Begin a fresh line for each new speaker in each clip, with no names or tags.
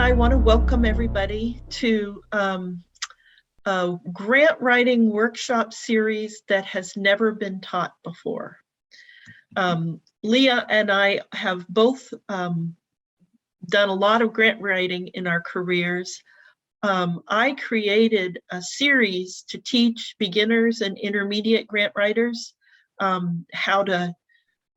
and I want to welcome everybody to a grant writing workshop series that has never been taught before. Leah and I have both done a lot of grant writing in our careers. I created a series to teach beginners and intermediate grant writers how to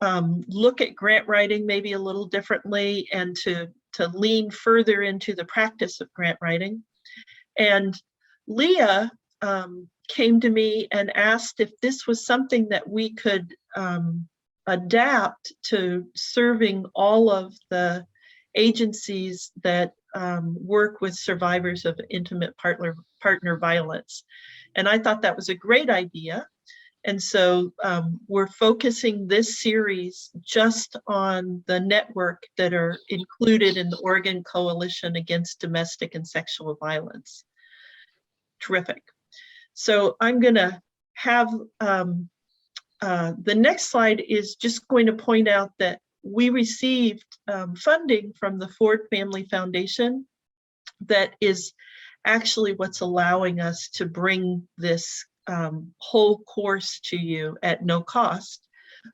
look at grant writing maybe a little differently and to lean further into the practice of grant writing. And Leah came to me and asked if this was something that we could adapt to serving all of the agencies that work with survivors of intimate partner violence. And I thought that was a great idea. And so we're focusing this series just on the network that are included in the Oregon Coalition Against Domestic and Sexual Violence. Terrific. So I'm going to have the next slide is just going to point out that we received funding from the Ford Family Foundation that is actually what's allowing us to bring this whole course to you at no cost,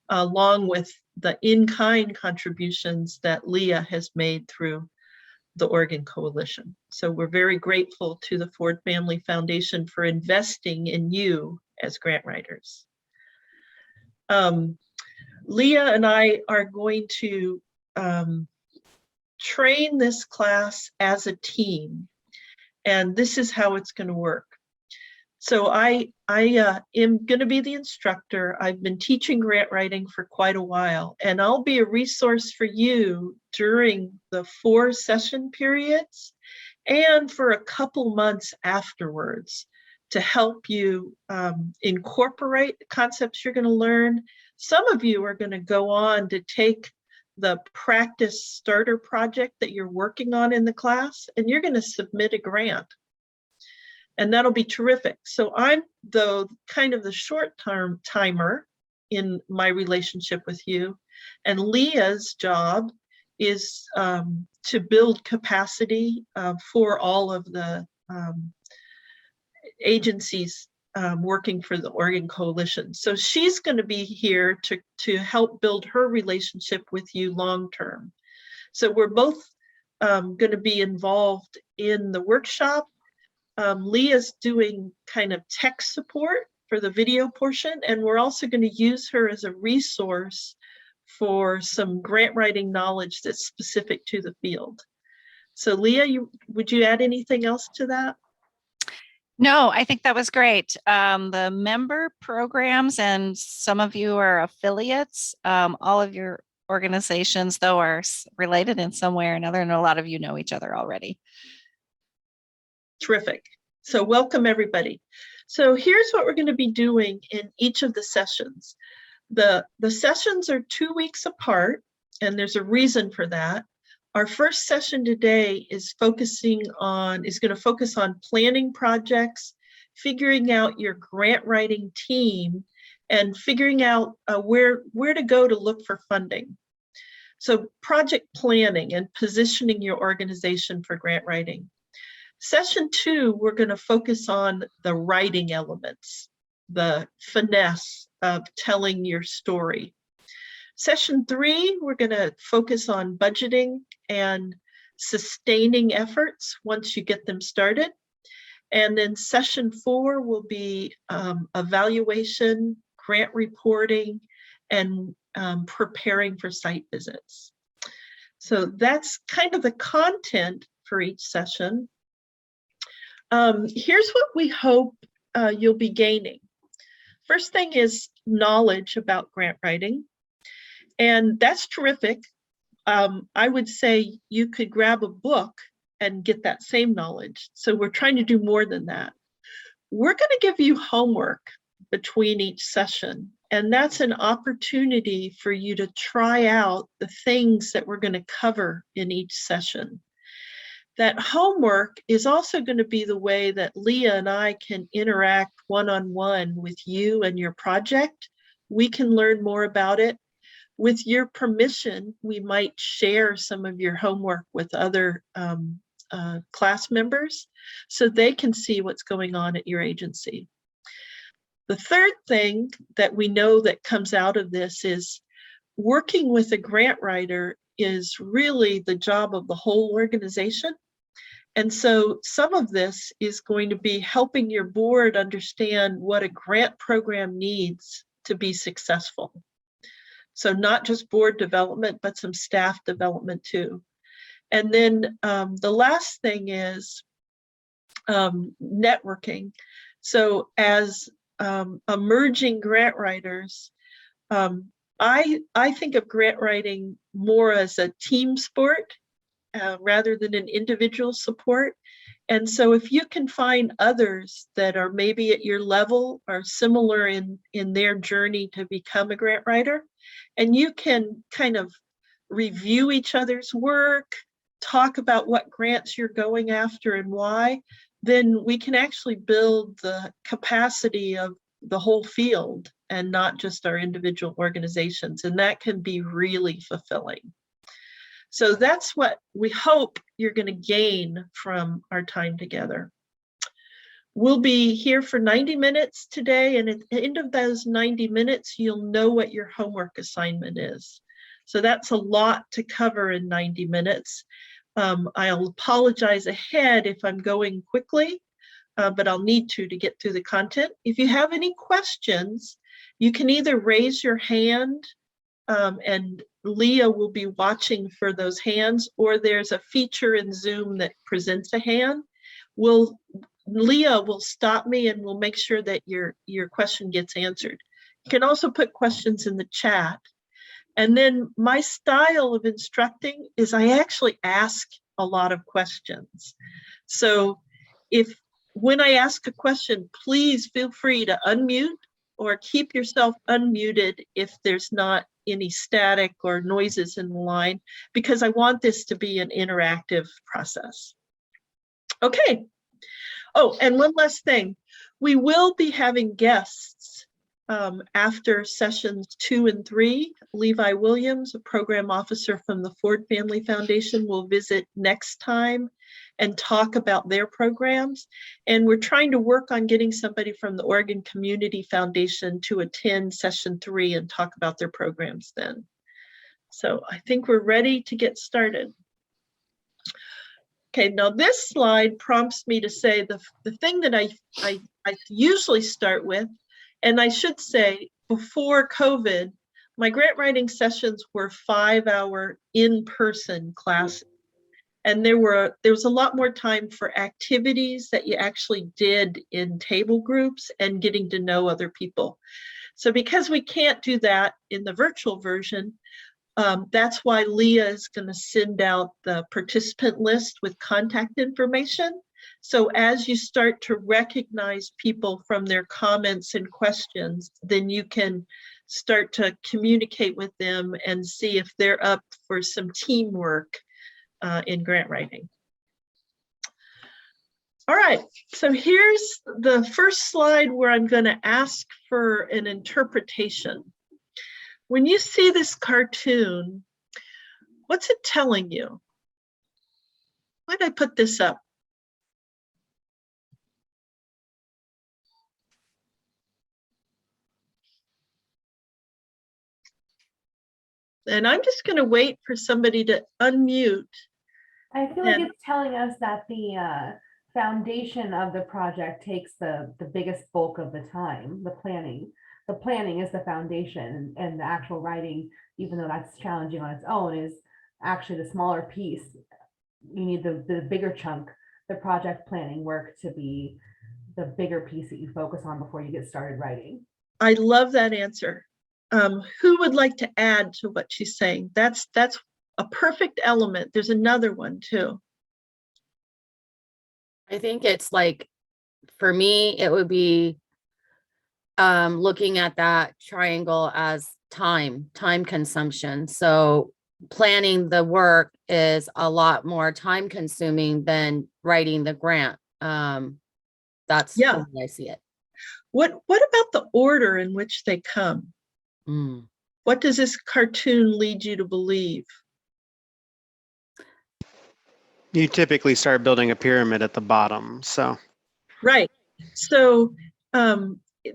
along with the in-kind contributions that Leah has made through the Oregon Coalition. So we're very grateful to the Ford Family Foundation for investing in you as grant writers. Leah and I are going to train this class as a team, and this is how it's going to work. So I am going to be the instructor. I've been teaching grant writing for quite a while, and I'll be a resource for you during the 4 session periods and for a couple months afterwards to help you incorporate the concepts you're going to learn. Some of you are going to go on to take the practice starter project that you're working on in the class, and you're going to submit a grant. And that'll be terrific. So I'm kind of the short-term timer in my relationship with you. And Leah's job is to build capacity for all of the agencies working for the Oregon Coalition. So she's going to be here to help build her relationship with you long-term. So we're both going to be involved in the workshop. Leah's doing kind of tech support for the video portion, and we're also going to use her as a resource for some grant writing knowledge that's specific to the field. So Leah, would you add anything else to that?
No, I think that was great. The member programs, and some of you are affiliates. All of your organizations, though, are related in some way or another, and a lot of you know each other already.
Terrific. So welcome everybody. So here's what we're going to be doing in each of the sessions. The sessions are 2 weeks apart, and there's a reason for that. Our first session today is going to focus on planning projects, figuring out your grant writing team, and figuring out where to go to look for funding. So project planning and positioning your organization for grant writing. Session 2, we're going to focus on the writing elements, the finesse of telling your story. Session 3, we're going to focus on budgeting and sustaining efforts once you get them started. And then session 4 will be evaluation, grant reporting, and preparing for site visits. So that's kind of the content for each session. Here's what we hope you'll be gaining. First thing is knowledge about grant writing, and that's terrific. I would say you could grab a book and get that same knowledge. So we're trying to do more than that. We're going to give you homework between each session, and that's an opportunity for you to try out the things that we're going to cover in each session. That homework is also going to be the way that Leah and I can interact one-on-one with you and your project. We can learn more about it. With your permission, we might share some of your homework with other class members so they can see what's going on at your agency. The third thing that we know that comes out of this is working with a grant writer is really the job of the whole organization. And so some of this is going to be helping your board understand what a grant program needs to be successful. So not just board development, but some staff development too. And then the last thing is networking. So as emerging grant writers, I think of grant writing more as a team sport rather than an individual support. And so if you can find others that are maybe at your level or similar in their journey to become a grant writer, and you can kind of review each other's work, talk about what grants you're going after and why, then we can actually build the capacity of the whole field and not just our individual organizations. And that can be really fulfilling. So that's what we hope you're going to gain from our time together. We'll be here for 90 minutes today, and at the end of those 90 minutes, you'll know what your homework assignment is. So that's a lot to cover in 90 minutes. I'll apologize ahead if I'm going quickly, but I'll need to get through the content. If you have any questions, you can either raise your hand and Leah will be watching for those hands, or there's a feature in Zoom that presents a hand. Leah will stop me and we'll make sure that your question gets answered. You can also put questions in the chat. And then my style of instructing is I actually ask a lot of questions. So when I ask a question, please feel free to unmute or keep yourself unmuted if there's not any static or noises in the line, because I want this to be an interactive process. Okay. Oh, and one last thing. We will be having guests after sessions 2 and 3. Levi Williams, a program officer from the Ford Family Foundation, will visit next time and talk about their programs. And we're trying to work on getting somebody from the Oregon Community Foundation to attend session 3 and talk about their programs then. So I think we're ready to get started. Okay, now this slide prompts me to say the thing that I usually start with, and I should say before COVID, my grant writing sessions were 5-hour in-person classes. And there was a lot more time for activities that you actually did in table groups and getting to know other people. So because we can't do that in the virtual version, that's why Leah is going to send out the participant list with contact information. So as you start to recognize people from their comments and questions, then you can start to communicate with them and see if they're up for some teamwork in grant writing. All right, so here's the first slide where I'm going to ask for an interpretation. When you see this cartoon, what's it telling you? Why did I put this up? And I'm just going to wait for somebody to unmute.
I feel like it's telling us that the foundation of the project takes the biggest bulk of the time, the planning. The planning is the foundation, and the actual writing, even though that's challenging on its own, is actually the smaller piece. You need the bigger chunk, the project planning work, to be the bigger piece that you focus on before you get started writing.
I love that answer. Who would like to add to what she's saying? That's a perfect element. There's another one too.
I think it's like, for me, it would be looking at that triangle as time consumption. So planning the work is a lot more time consuming than writing the grant. That's the way I see it.
What about the order in which they come? What does this cartoon lead you to believe?
You typically start building a pyramid at the bottom, so.
Right. So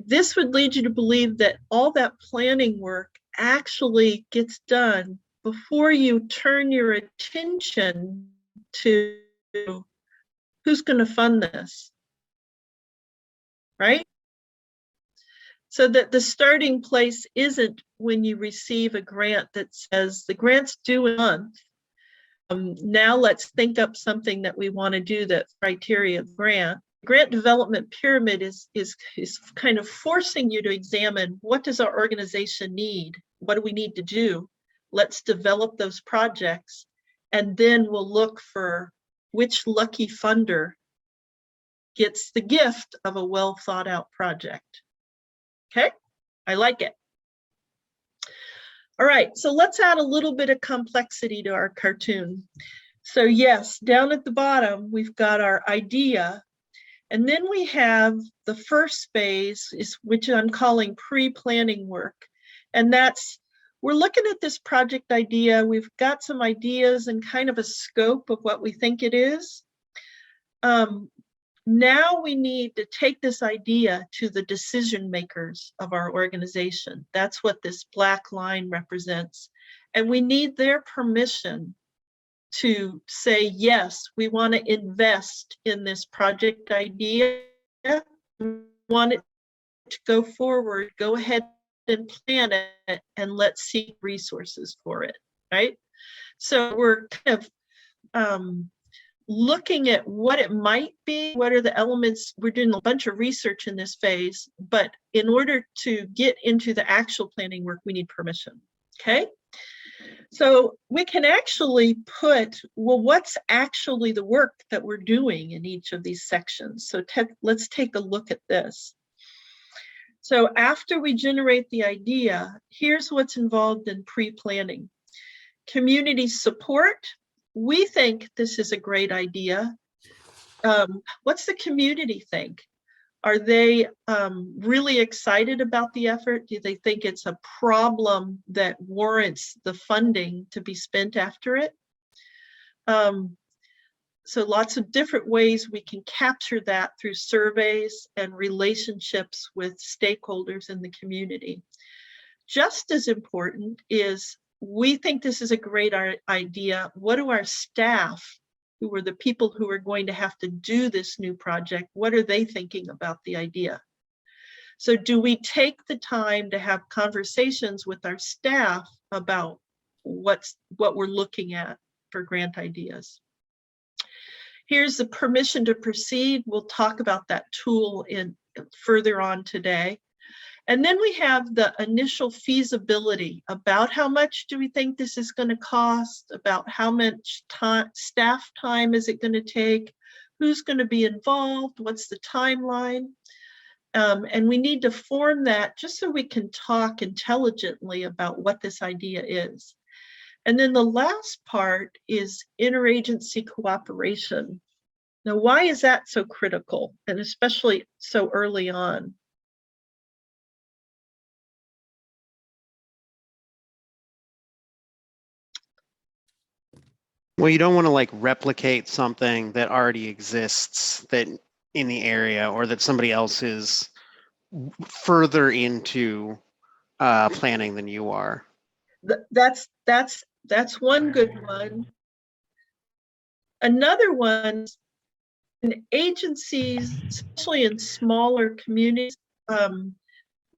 this would lead you to believe that all that planning work actually gets done before you turn your attention to who's going to fund this, right? So that the starting place isn't when you receive a grant that says the grant's due in a month. Now let's think up something that we want to do that's criteria of grant. Grant development pyramid is kind of forcing you to examine, what does our organization need? What do we need to do? Let's develop those projects, and then we'll look for which lucky funder gets the gift of a well thought out project. Okay, I like it. All right, so let's add a little bit of complexity to our cartoon. So yes, down at the bottom, we've got our idea. And then we have the first phase, which I'm calling pre-planning work. And that's, we're looking at this project idea. We've got some ideas and kind of a scope of what we think it is. Now we need to take this idea to the decision makers of our organization. That's what this black line represents. And we need their permission to say, yes, we want to invest in this project idea. We want it to go forward. Go ahead and plan it, and let's seek resources for it, right? So we're kind of looking at what it might be, what are the elements. We're doing a bunch of research in this phase, but in order to get into the actual planning work, we need permission, okay? So we can actually put, well, what's actually the work that we're doing in each of these sections? So let's take a look at this. So after we generate the idea, here's what's involved in pre-planning. Community support. We think this is a great idea. What's the community think? Are they really excited about the effort? Do they think it's a problem that warrants the funding to be spent after it? So lots of different ways we can capture that through surveys and relationships with stakeholders in the community. Just as important is, we think this is a great idea. What do our staff, who are the people who are going to have to do this new project, what are they thinking about the idea? So do we take the time to have conversations with our staff about what we're looking at for grant ideas? Here's the permission to proceed. We'll talk about that tool further on today. And then we have the initial feasibility, about how much do we think this is going to cost, about how much time, staff time is it going to take, who's going to be involved, what's the timeline. And we need to form that just so we can talk intelligently about what this idea is. And then the last part is interagency cooperation. Now, why is that so critical, and especially so early on?
Well, you don't want to like replicate something that already exists that in the area, or that somebody else is further into planning than you are.
That's one good one. Another one, in agencies, especially in smaller communities,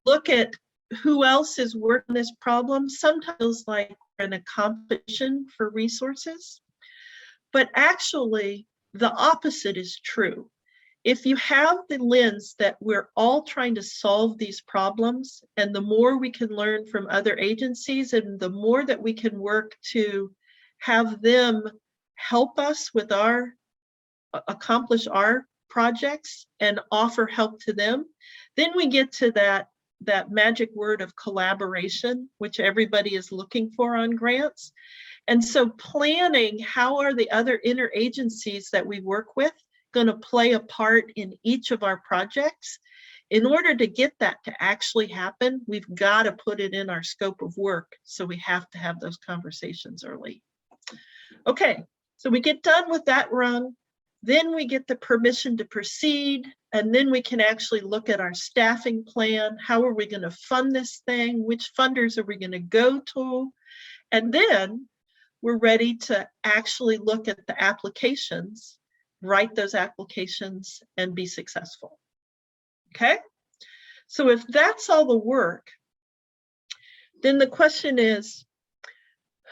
look at who else is working this problem. Sometimes like we're in a competition for resources, but actually the opposite is true. If you have the lens that we're all trying to solve these problems, and the more we can learn from other agencies, and the more that we can work to have them help us with accomplish our projects and offer help to them, then we get to that magic word of collaboration, which everybody is looking for on grants. And so planning, how are the other interagencies that we work with going to play a part in each of our projects? In order to get that to actually happen, we've got to put it in our scope of work. So we have to have those conversations early. Okay, So we get done with that rung, then we get the permission to proceed, and then we can actually look at our staffing plan. How are we going to fund this thing? Which funders are we going to go to? And then we're ready to actually look at the applications, write those applications, and be successful. Okay? So if that's all the work, then the question is,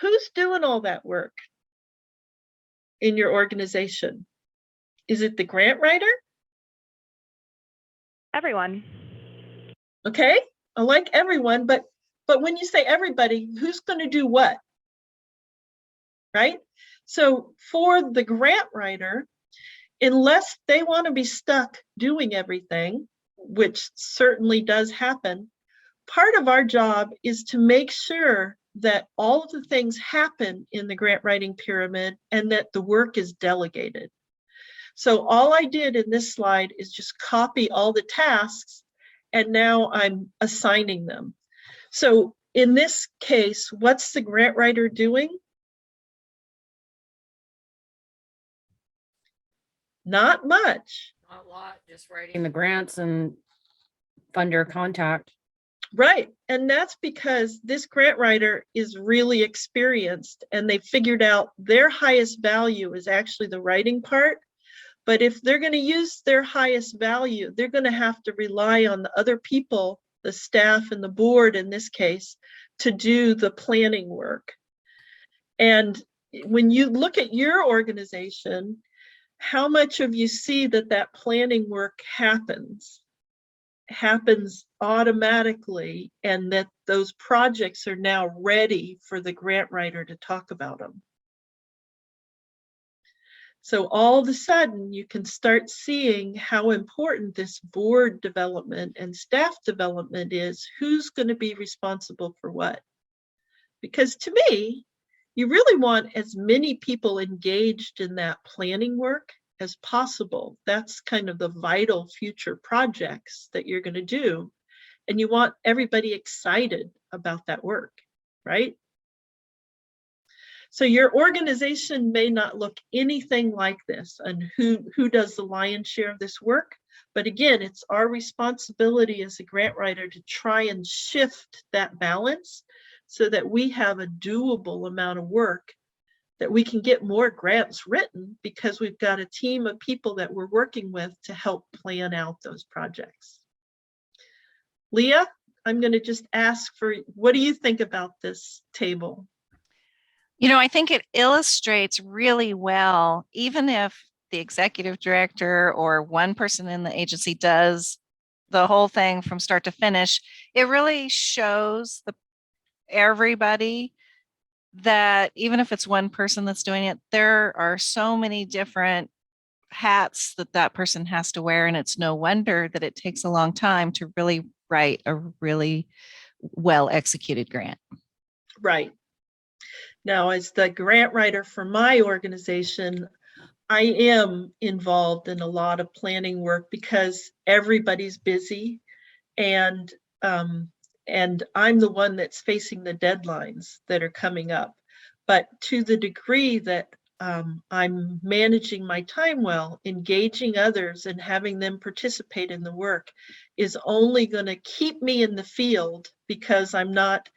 who's doing all that work in your organization? Is it the grant writer?
Everyone.
Okay, I like everyone, but when you say everybody, who's going to do what? Right? So for the grant writer, unless they want to be stuck doing everything, which certainly does happen, part of our job is to make sure that all of the things happen in the grant writing pyramid and that the work is delegated. So all I did in this slide is just copy all the tasks, and now I'm assigning them. So in this case, what's the grant writer doing? Not much.
Not a lot, just writing the grants and funder contact.
Right. And that's because this grant writer is really experienced and they figured out their highest value is actually the writing part. But if they're going to use their highest value, they're going to have to rely on the other people, the staff and the board in this case, to do the planning work. And when you look at your organization, how much of you see that that planning work happens automatically, and that those projects are now ready for the grant writer to talk about them? So all of a sudden, you can start seeing how important this board development and staff development is. Who's going to be responsible for what? Because to me, you really want as many people engaged in that planning work as possible. That's kind of the vital future projects that you're going to do. And you want everybody excited about that work, right? So your organization may not look anything like this, and who does the lion's share of this work. But again, it's our responsibility as a grant writer to try and shift that balance so that we have a doable amount of work, that we can get more grants written because we've got a team of people that we're working with to help plan out those projects. Leah, I'm going to just ask for, what do you think about this table?
You know, I think it illustrates really well, even if the executive director or one person in the agency does the whole thing from start to finish, it really shows everybody that even if it's one person that's doing it, there are so many different hats that person has to wear. And it's no wonder that it takes a long time to really write a really well executed grant.
Right. Now, as the grant writer for my organization, I am involved in a lot of planning work because everybody's busy, and I'm the one that's facing the deadlines that are coming up. But to the degree that I'm managing my time well, engaging others and having them participate in the work is only going to keep me in the field, because I'm not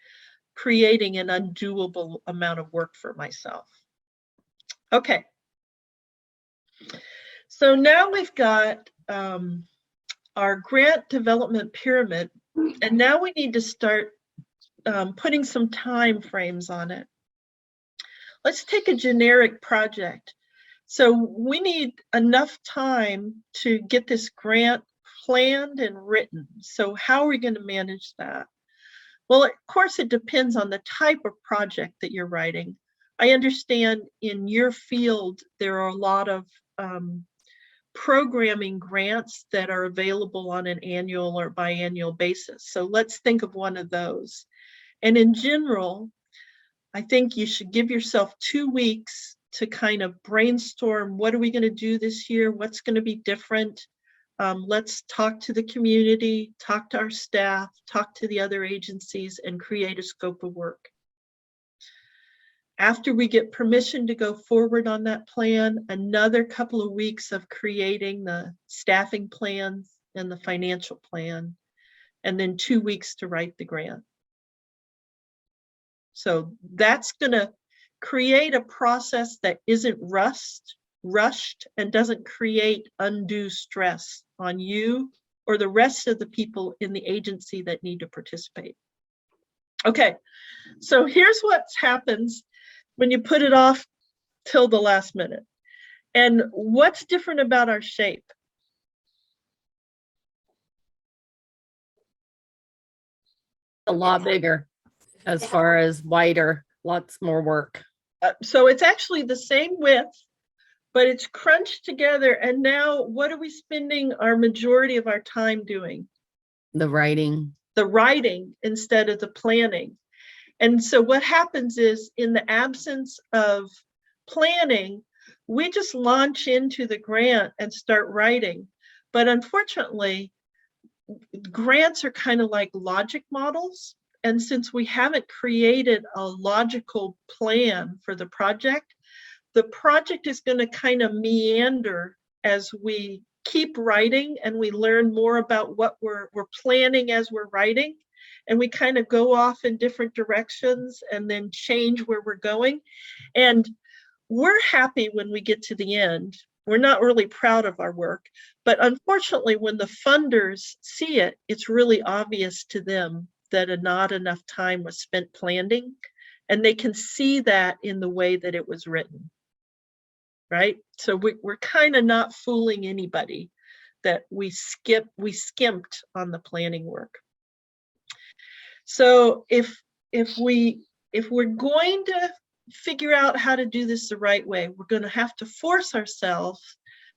creating an undoable amount of work for myself. Okay. So now we've got our grant development pyramid, and now we need to start putting some time frames on it. Let's take a generic project. So we need enough time to get this grant planned and written. So how are we going to manage that? Well, of course, it depends on the type of project that you're writing. I understand in your field, there are a lot of programming grants that are available on an annual or biannual basis. So let's think of one of those. And in general, I think you should give yourself 2 weeks to kind of brainstorm, what are we going to do this year? What's going to be different? Let's talk to the community, talk to our staff, talk to the other agencies, and create a scope of work. After we get permission to go forward on that plan, another couple of weeks of creating the staffing plans and the financial plan, and then 2 weeks to write the grant. So that's going to create a process that isn't rushed and doesn't create undue stress on you or the rest of the people in the agency that need to participate. Okay, so here's what happens when you put it off till the last minute. And what's different about our shape?
A lot bigger as far as wider, lots more work.
So it's actually the same width, but it's crunched together. And now what are we spending our majority of our time doing?
The writing.
The writing instead of the planning. And so what happens is, in the absence of planning, we just launch into the grant and start writing. But unfortunately, grants are kind of like logic models. And since we haven't created a logical plan for the project is going to kind of meander as we keep writing and we learn more about what we're planning as we're writing. And we kind of go off in different directions and then change where we're going. And we're happy when we get to the end. We're not really proud of our work, but unfortunately, when the funders see it, it's really obvious to them that not enough time was spent planning, and they can see that in the way that it was written, right? So we're kind of not fooling anybody that we skimped on the planning work. So if we're going to figure out how to do this the right way, we're going to have to force ourselves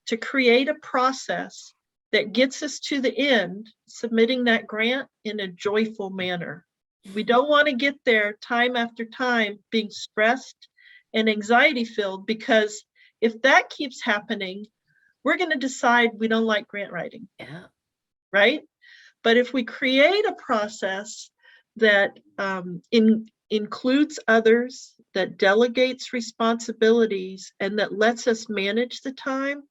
to create a process that gets us to the end, submitting that grant in a joyful manner. We don't want to get there time after time being stressed and anxiety filled, because if that keeps happening, we're going to decide we don't like grant writing.
Yeah.
Right? But if we create a process that includes others, that delegates responsibilities, and that lets us manage the time,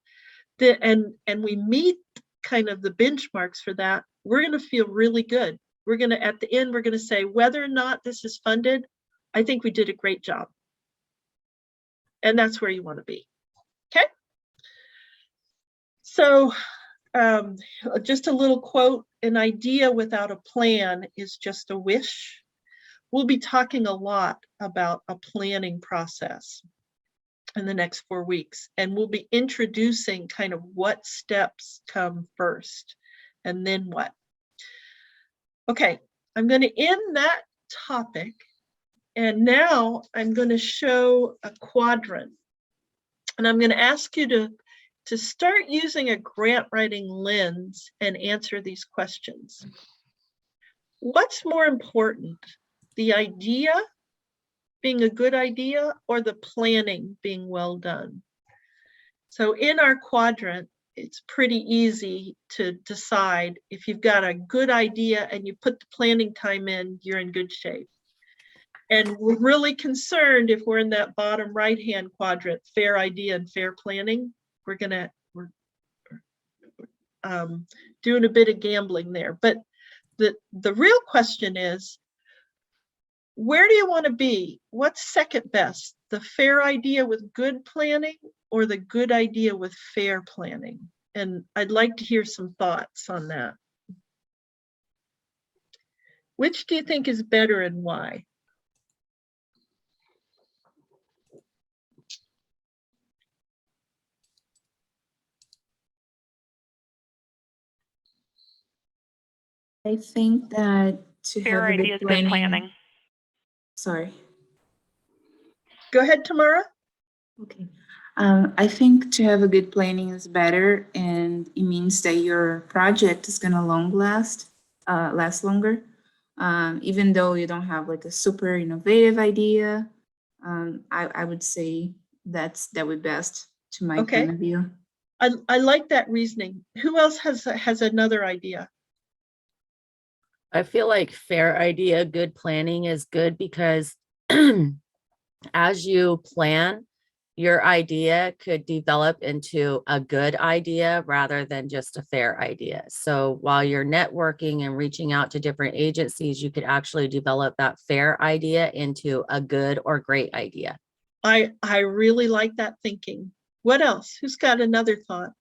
and we meet kind of the benchmarks for that, we're going to feel really good. We're going to, at the end, we're going to say, whether or not this is funded, I think we did a great job. And that's where you want to be. Okay. So just a little quote: an idea without a plan is just a wish. We'll be talking a lot about a planning process in the next 4 weeks, and we'll be introducing kind of what steps come first and then what. Okay, I'm going to end that topic, and now I'm going to show a quadrant, and I'm going to ask you to start using a grant writing lens and answer these questions. What's more important, the idea being a good idea or the planning being well done? So in our quadrant, it's pretty easy to decide if you've got a good idea and you put the planning time in, you're in good shape. And we're really concerned if we're in that bottom right-hand quadrant, fair idea and fair planning, we're doing a bit of gambling there. But the real question is, where do you want to be? What's second best? The fair idea with good planning or the good idea with fair planning? And I'd like to hear some thoughts on that. Which do you think is better and why?
I think that to
Fair
have a
idea is
good
good
planning.
planning.
Sorry.
Go ahead, Tamara.
Okay. I think to have a good planning is better, and it means that your project is gonna last longer. Even though you don't have like a super innovative idea, I would say that would be best to my
Okay.
point of view.
I like that reasoning. Who else has another idea?
I feel like fair idea, good planning is good because as you plan, your idea could develop into a good idea rather than just a fair idea. So while you're networking and reaching out to different agencies, you could actually develop that fair idea into a good or great idea.
I really like that thinking. What else? Who's got another thought?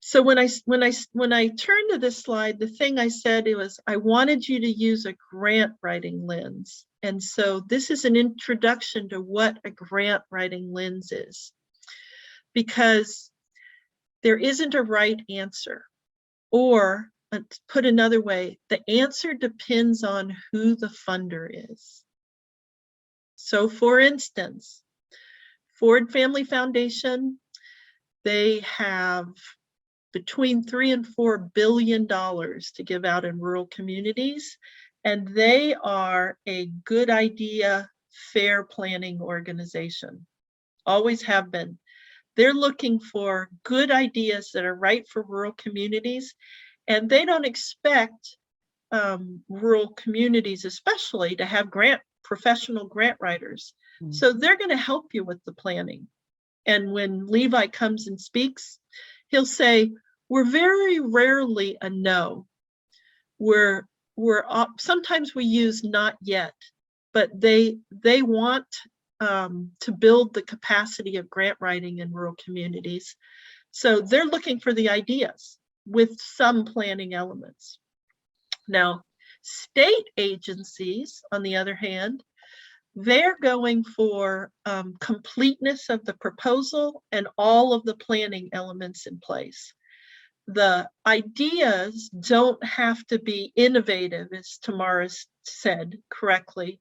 So when I turned to this slide, the thing I said, it was, I wanted you to use a grant writing lens. And so this is an introduction to what a grant writing lens is, because there isn't a right answer, or put another way, the answer depends on who the funder is. So for instance, Ford Family Foundation, they have between $3 and $4 billion to give out in rural communities, and they are a good idea, fair planning organization. Always have been. They're looking for good ideas that are right for rural communities, and they don't expect rural communities especially to have professional grant writers. So they're going to help you with the planning. And when Levi comes and speaks, he'll say, we're very rarely a no. Sometimes we use not yet, but they want to build the capacity of grant writing in rural communities. So they're looking for the ideas with some planning elements. Now, state agencies, on the other hand, they're going for completeness of the proposal and all of the planning elements in place. The ideas don't have to be innovative, as Tamara said correctly.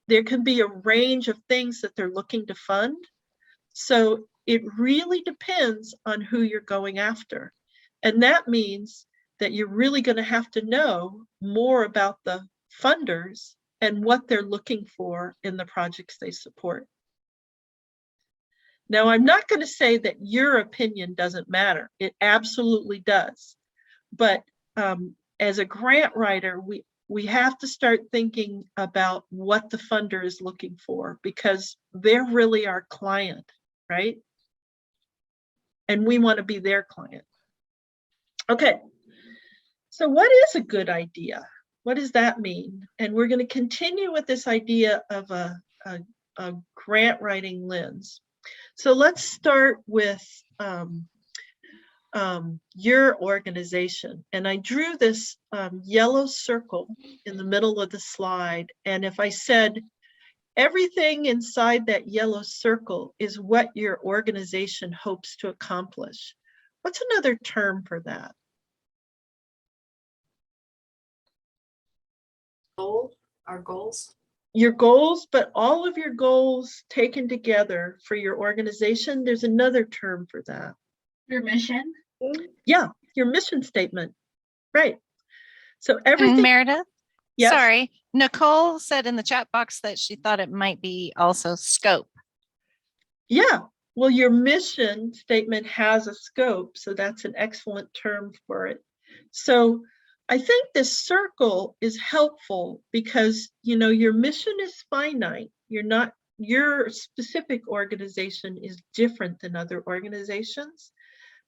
There can be a range of things that they're looking to fund. So it really depends on who you're going after. And that means that you're really going to have to know more about the funders and what they're looking for in the projects they support. Now, I'm not going to say that your opinion doesn't matter. It absolutely does. But as a grant writer, we have to start thinking about what the funder is looking for, because they're really our client, right? And we want to be their client. Okay, so what is a good idea? What does that mean? And we're going to continue with this idea of a grant writing lens. So let's start with your organization. And I drew this yellow circle in the middle of the slide. And if I said everything inside that yellow circle is what your organization hopes to accomplish, what's another term for that?
Our goals.
Your goals, but all of your goals taken together for your organization, there's another term for that.
Your mission.
Yeah, your mission statement. Right. So everything.
Meredith,
Yes.
sorry, Nicole said in the chat box that she thought it might be also scope.
Yeah, well, your mission statement has a scope, so that's an excellent term for it. So I think this circle is helpful because, you know, your mission is finite. Your specific organization is different than other organizations,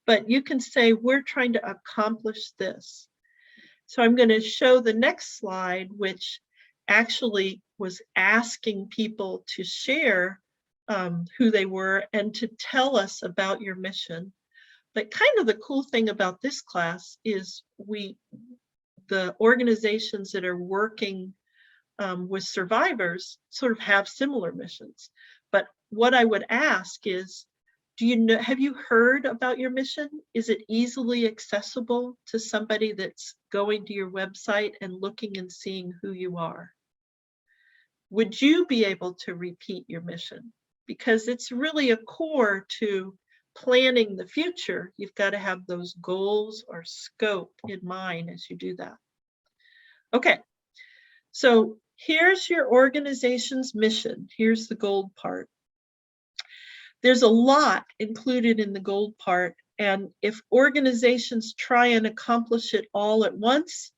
but you can say, we're trying to accomplish this. So I'm going to show the next slide, which actually was asking people to share who they were and to tell us about your mission. But kind of the cool thing about this class is the organizations that are working with survivors sort of have similar missions. But what I would ask is, have you heard about your mission? Is it easily accessible to somebody that's going to your website and looking and seeing who you are? Would you be able to repeat your mission? Because it's really a core to planning the future. You've got to have those goals or scope in mind as you do that. Okay, so here's your organization's mission. Here's the gold part. There's a lot included in the gold part, and if organizations try and accomplish it all at once,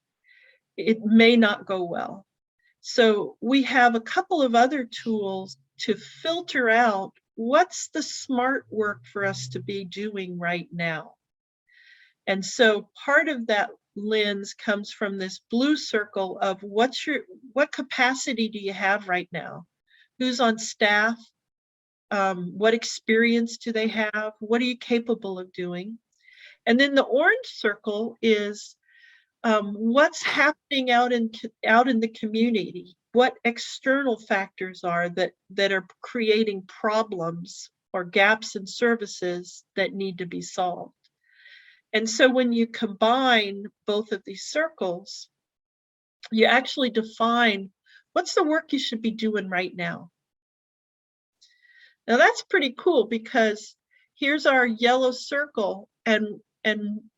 it may not go well. So we have a couple of other tools to filter out what's the smart work for us to be doing right now. And so part of that lens comes from this blue circle of what capacity do you have right now? Who's on staff? What experience do they have? What are you capable of doing? And then the orange circle is what's happening out in the community. What external factors are that are creating problems or gaps in services that need to be solved. And so when you combine both of these circles, you actually define what's the work you should be doing right now. Now that's pretty cool because here's our yellow circle, and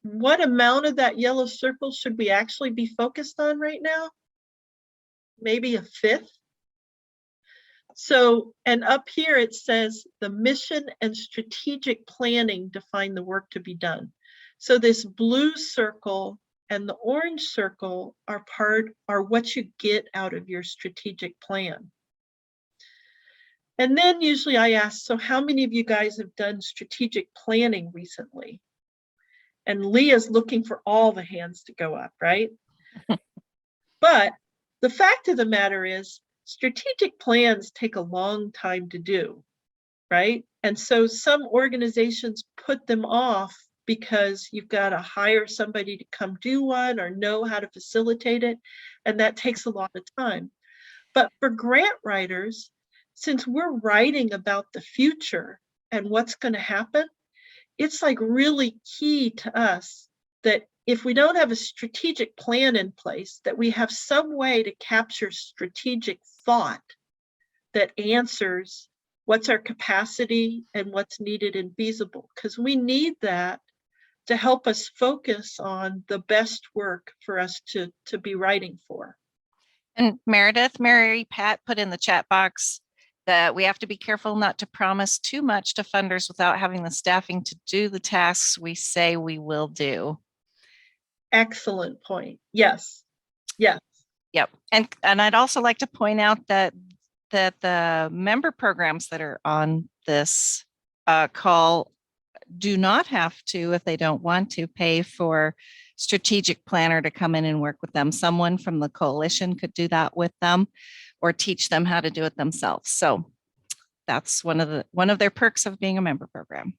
what amount of that yellow circle should we actually be focused on right now? Maybe a fifth. So, and up here it says the mission and strategic planning define the work to be done. So this blue circle and the orange circle are what you get out of your strategic plan. And then usually I ask, so how many of you guys have done strategic planning recently? And Leah's looking for all the hands to go up, right? But the fact of the matter is, strategic plans take a long time to do, right? And so some organizations put them off because you've got to hire somebody to come do one or know how to facilitate it. And that takes a lot of time. But for grant writers, since we're writing about the future and what's going to happen, it's like really key to us that if we don't have a strategic plan in place, that we have some way to capture strategic thought that answers what's our capacity and what's needed and feasible, because we need that to help us focus on the best work for us to be writing for.
And Meredith, Mary Pat put in the chat box that we have to be careful not to promise too much to funders without having the staffing to do the tasks we say we will do.
Excellent point. Yes. Yes.
Yep. And I'd also like to point out that the member programs that are on this call do not have to, if they don't want to, pay for strategic planner to come in and work with them. Someone from the coalition could do that with them or teach them how to do it themselves. So that's one of their perks of being a member program.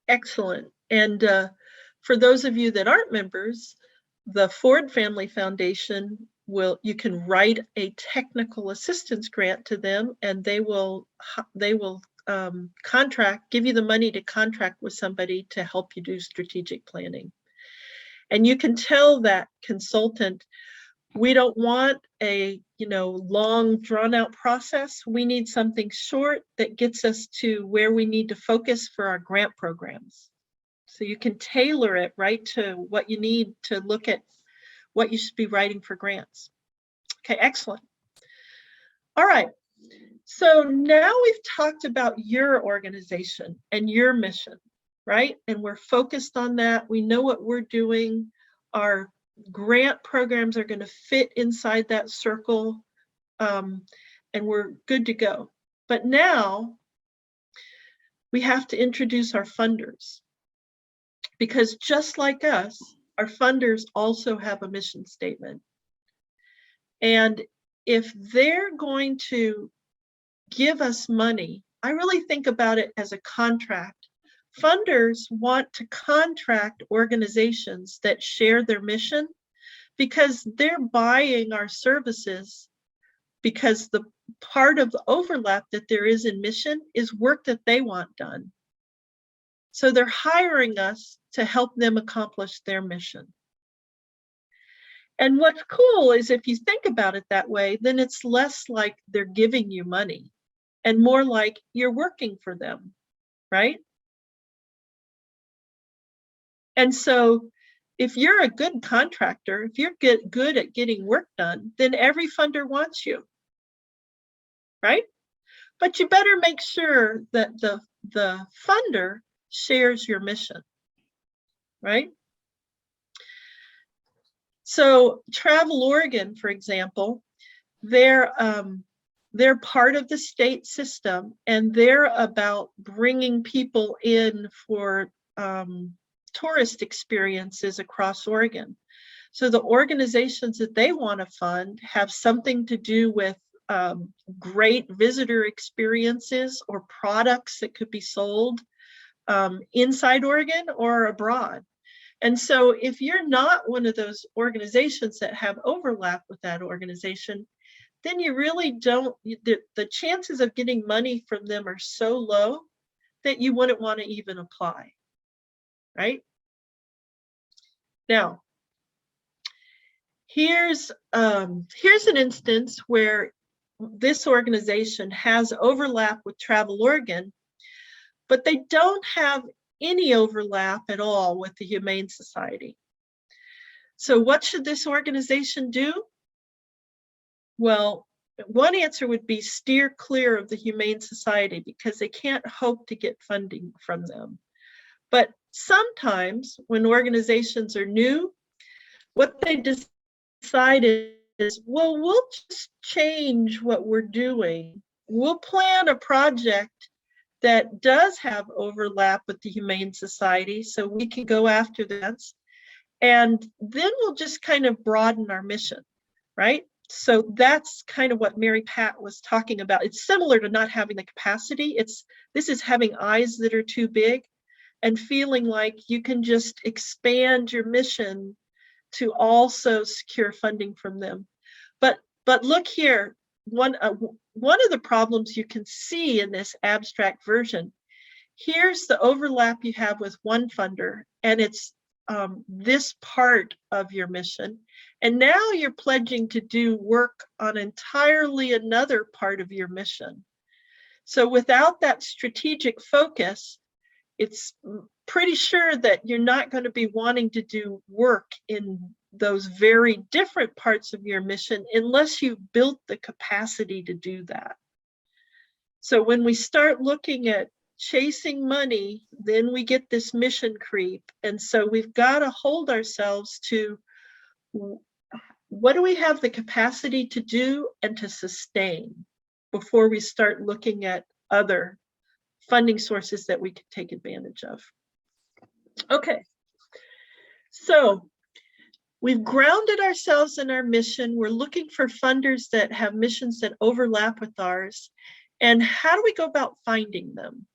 Excellent. And for those of you that aren't members, the Ford Family Foundation you can write a technical assistance grant to them, and they will give you the money to contract with somebody to help you do strategic planning. And you can tell that consultant, we don't want a long drawn out process. We need something short that gets us to where we need to focus for our grant programs. So you can tailor it right to what you need to look at what you should be writing for grants. Okay, excellent. All right. So now we've talked about your organization and your mission, right? And we're focused on that. We know what we're doing. Our grant programs are going to fit inside that circle, and we're good to go. But now we have to introduce our funders, because just like us, our funders also have a mission statement. And if they're going to give us money, I really think about it as a contract. Funders want to contract organizations that share their mission because they're buying our services, because the part of the overlap that there is in mission is work that they want done. So they're hiring us to help them accomplish their mission. And what's cool is if you think about it that way, then it's less like they're giving you money and more like you're working for them, right? And so if you're a good contractor, if you're good at getting work done, then every funder wants you, right? But you better make sure that the funder shares your mission, right? So Travel Oregon, for example, they're part of the state system, and they're about bringing people in for tourist experiences across Oregon. So the organizations that they want to fund have something to do with great visitor experiences or products that could be sold inside Oregon or abroad. And so if you're not one of those organizations that have overlap with that organization, then you really don't, the chances of getting money from them are so low that you wouldn't want to even apply, right? Now, here's an instance where this organization has overlap with Travel Oregon, but they don't have any overlap at all with the Humane Society. So what should this organization do? Well, one answer would be steer clear of the Humane Society because they can't hope to get funding from them. But sometimes when organizations are new, what they decide is, well, we'll just change what we're doing. We'll plan a project that does have overlap with the Humane Society so we can go after that. And then we'll just kind of broaden our mission, right? So that's kind of what Mary Pat was talking about. It's similar to not having the capacity. This is having eyes that are too big and feeling like you can just expand your mission to also secure funding from them. But look here, one of the problems you can see in this abstract version, here's the overlap you have with one funder, and it's this part of your mission. And now you're pledging to do work on entirely another part of your mission. So without that strategic focus, it's pretty sure that you're not going to be wanting to do work in those very different parts of your mission unless you've built the capacity to do that. So when we start looking at chasing money, then we get this mission creep. And so we've got to hold ourselves to what do we have the capacity to do and to sustain before we start looking at other funding sources that we could take advantage of. Okay, so we've grounded ourselves in our mission. We're looking for funders that have missions that overlap with ours. And how do we go about finding them?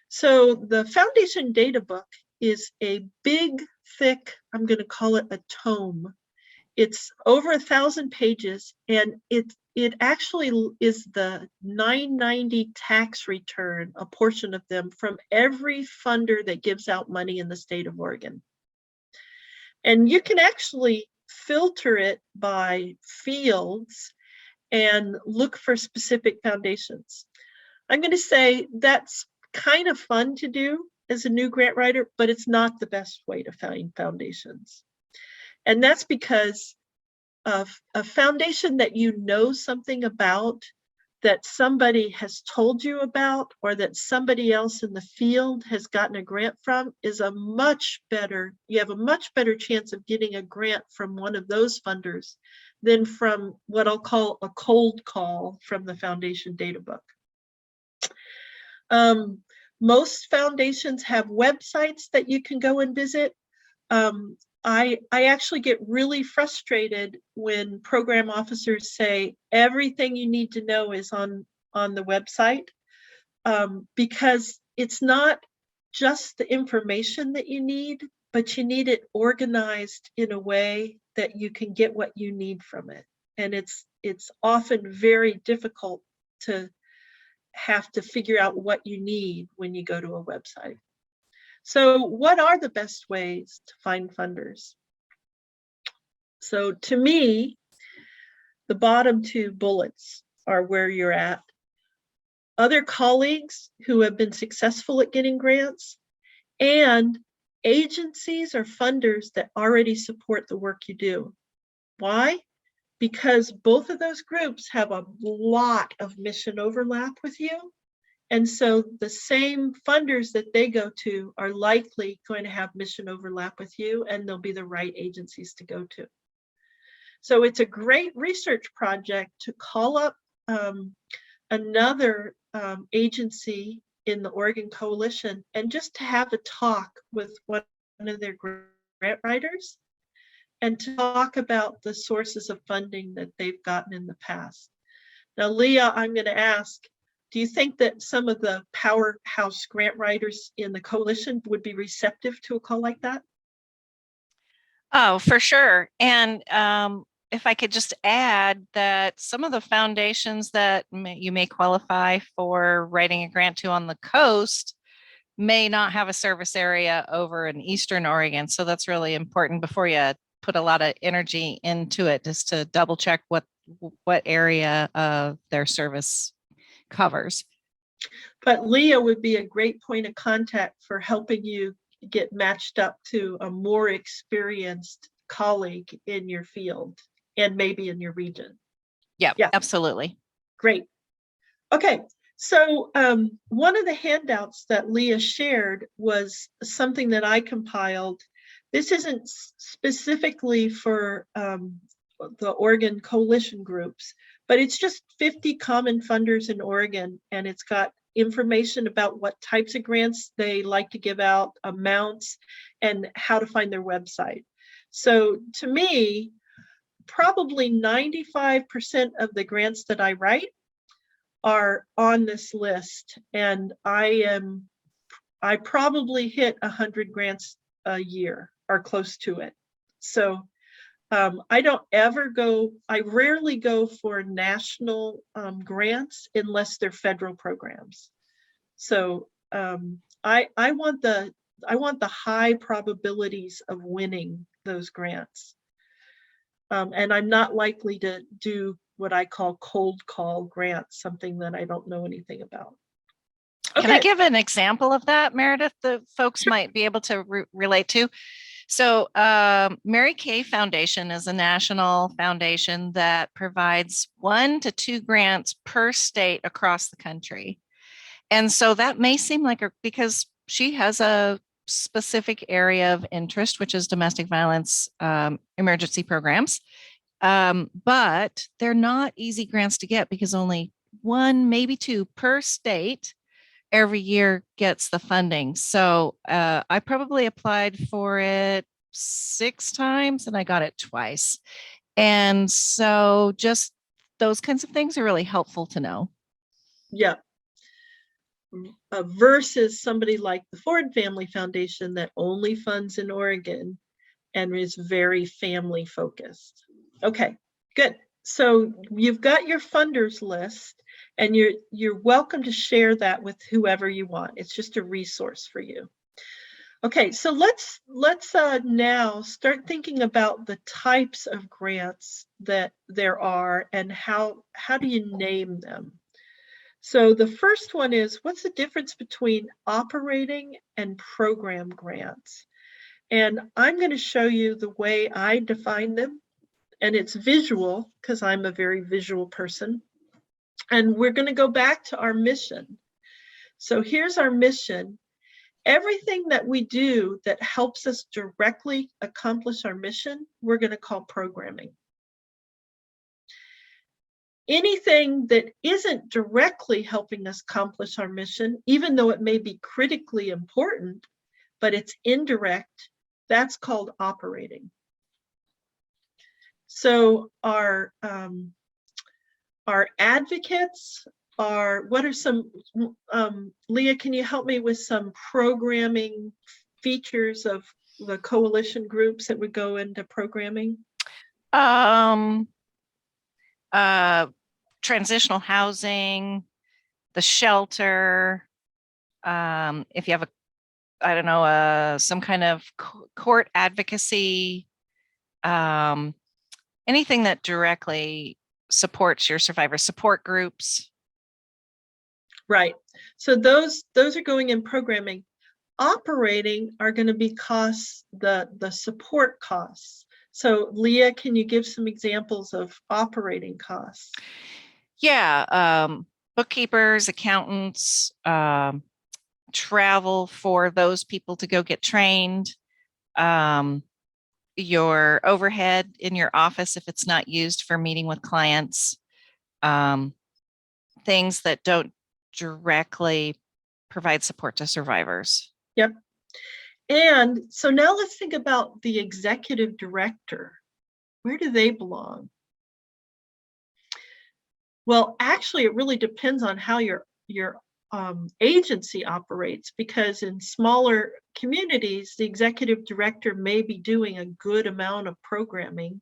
So the Foundation Data Book is a big, thick, I'm going to call it a tome. It's over 1,000 pages, and it actually is the 990 tax return, a portion of them, from every funder that gives out money in the state of Oregon. And you can actually filter it by fields and look for specific foundations. I'm going to say that's kind of fun to do as a new grant writer, but it's not the best way to find foundations. And that's because of a foundation that you know something about, that somebody has told you about, or that somebody else in the field has gotten a grant from, is a much better, you have a much better chance of getting a grant from one of those funders than from what I'll call a cold call from the Foundation Data Book. Most foundations have websites that you can go and visit. I actually get really frustrated when program officers say everything you need to know is on the website, because it's not just the information that you need, but you need it organized in a way that you can get what you need from it. And it's often very difficult to have to figure out what you need when you go to a website. So what are the best ways to find funders? So to me, the bottom two bullets are where you're at. Other colleagues who have been successful at getting grants, and agencies or funders that already support the work you do. Why? Because both of those groups have a lot of mission overlap with you. And so the same funders that they go to are likely going to have mission overlap with you, and they'll be the right agencies to go to. So it's a great research project to call up another agency in the Oregon Coalition and just to have a talk with one of their grant writers and to talk about the sources of funding that they've gotten in the past. Now, Leah, I'm going to ask, do you think that some of the powerhouse grant writers in the coalition would be receptive to a call like that?
Oh, for sure. And if I could just add that some of the foundations that you may qualify for writing a grant to on the coast may not have a service area over in Eastern Oregon. So that's really important before you put a lot of energy into it, just to double check what area of their service covers.
But Leah would be a great point of contact for helping you get matched up to a more experienced colleague in your field and maybe in your region.
Yeah,
Yeah.
Absolutely.
Great. Okay, so one of the handouts that Leah shared was something that I compiled. This isn't specifically for the Oregon Coalition groups, but it's just 50 common funders in Oregon, and it's got information about what types of grants they like to give out, amounts, and how to find their website. So to me, probably 95% of the grants that I write are on this list, and I probably hit 100 grants a year or close to it. So I rarely go for national grants unless they're federal programs. So I want the high probabilities of winning those grants. And I'm not likely to do what I call cold call grants, something that I don't know anything about. Okay.
Can I give an example of that, Meredith, that folks might be able to relate to? So Mary Kay Foundation is a national foundation that provides 1 to 2 grants per state across the country. And so that may seem like because she has a specific area of interest, which is domestic violence emergency programs. But they're not easy grants to get because only 1, maybe 2 per state every year gets the funding. So I probably applied for it 6 times and I got it twice. And so just those kinds of things are really helpful to know.
Yeah. Versus somebody like the Ford Family Foundation that only funds in Oregon and is very family focused. Okay, good. So you've got your funders list, and you're welcome to share that with whoever you want. It's just a resource for you. Okay, so let's now start thinking about the types of grants that there are and how do you name them? So the first one is, what's the difference between operating and program grants? And I'm going to show you the way I define them. And it's visual because I'm a very visual person. And we're going to go back to our mission. So here's our mission. Everything that we do that helps us directly accomplish our mission, we're going to call programming. Anything that isn't directly helping us accomplish our mission, even though it may be critically important, but it's indirect, that's called operating. So our advocates are, what are some, Leah, can you help me with some programming features of the coalition groups that would go into programming?
Transitional housing, the shelter, if you have I don't know, some kind of court advocacy, anything that directly supports your survivor support groups.
Right. So those are going in programming. Operating are going to be costs, the support costs. So Leah, can you give some examples of operating costs?
Yeah, bookkeepers, accountants, travel for those people to go get trained, your overhead in your office if it's not used for meeting with clients, things that don't directly provide support to survivors.
Yep. And so now let's think about the executive director. Where do they belong? Well, actually, it really depends on how your agency operates, because in smaller communities, the executive director may be doing a good amount of programming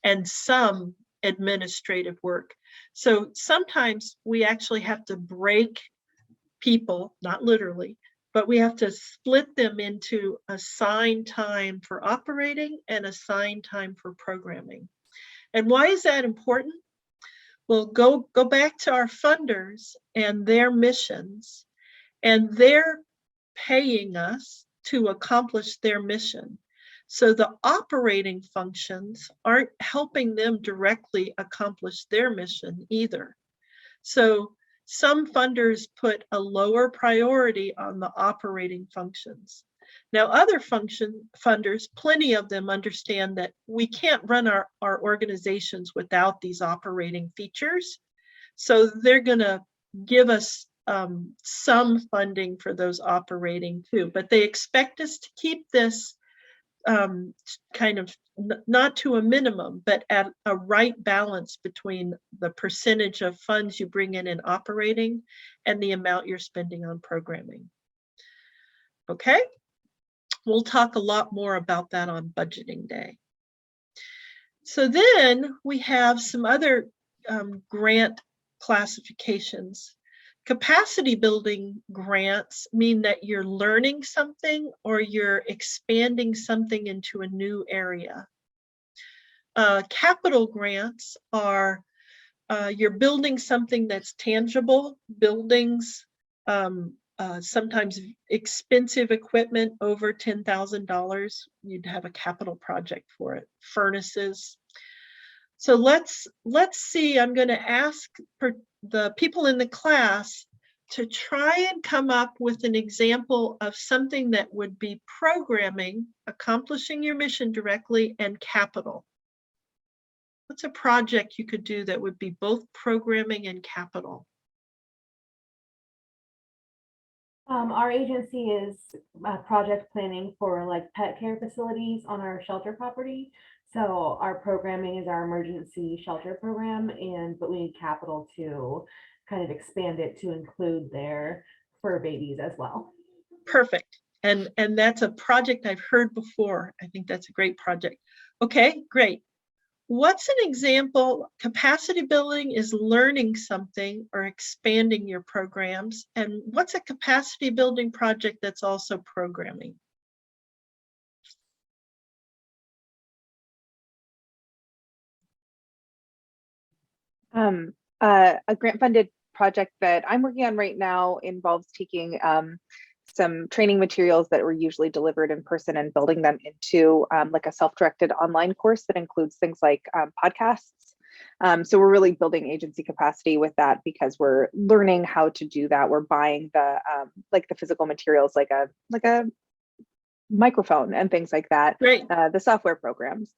and some administrative work. So sometimes we actually have to break people, not literally, but we have to split them into assigned time for operating and assigned time for programming. And why is that important? Well, go back to our funders and their missions, and they're paying us to accomplish their mission. So the operating functions aren't helping them directly accomplish their mission either. So some funders put a lower priority on the operating functions. Now, other funders, plenty of them understand that we can't run our organizations without these operating features. So they're going to give us some funding for those operating too, but they expect us to keep this kind of not to a minimum, but at a right balance between the percentage of funds you bring in operating and the amount you're spending on programming. Okay, we'll talk a lot more about that on budgeting day. So then we have some other grant classifications. Capacity building grants mean that you're learning something or you're expanding something into a new area. Capital grants are you're building something that's tangible, buildings, sometimes expensive equipment over $10,000. You'd have a capital project for it, furnaces. So let's see, I'm going to ask the people in the class to try and come up with an example of something that would be programming, accomplishing your mission directly, and capital. What's a project you could do that would be both programming and capital?
Our agency is project planning for like pet care facilities on our shelter property. So our programming is our emergency shelter program, but we need capital to kind of expand it to include their fur babies as well.
Perfect. And that's a project I've heard before. I think that's a great project. Okay, great. What's an example? Capacity building is learning something or expanding your programs. And what's a capacity building project that's also programming?
A grant funded project that I'm working on right now involves taking some training materials that were usually delivered in person and building them into like a self-directed online course that includes things like podcasts. So we're really building agency capacity with that because we're learning how to do that. We're buying the like the physical materials, like a microphone and things like that.
Great.
The software programs.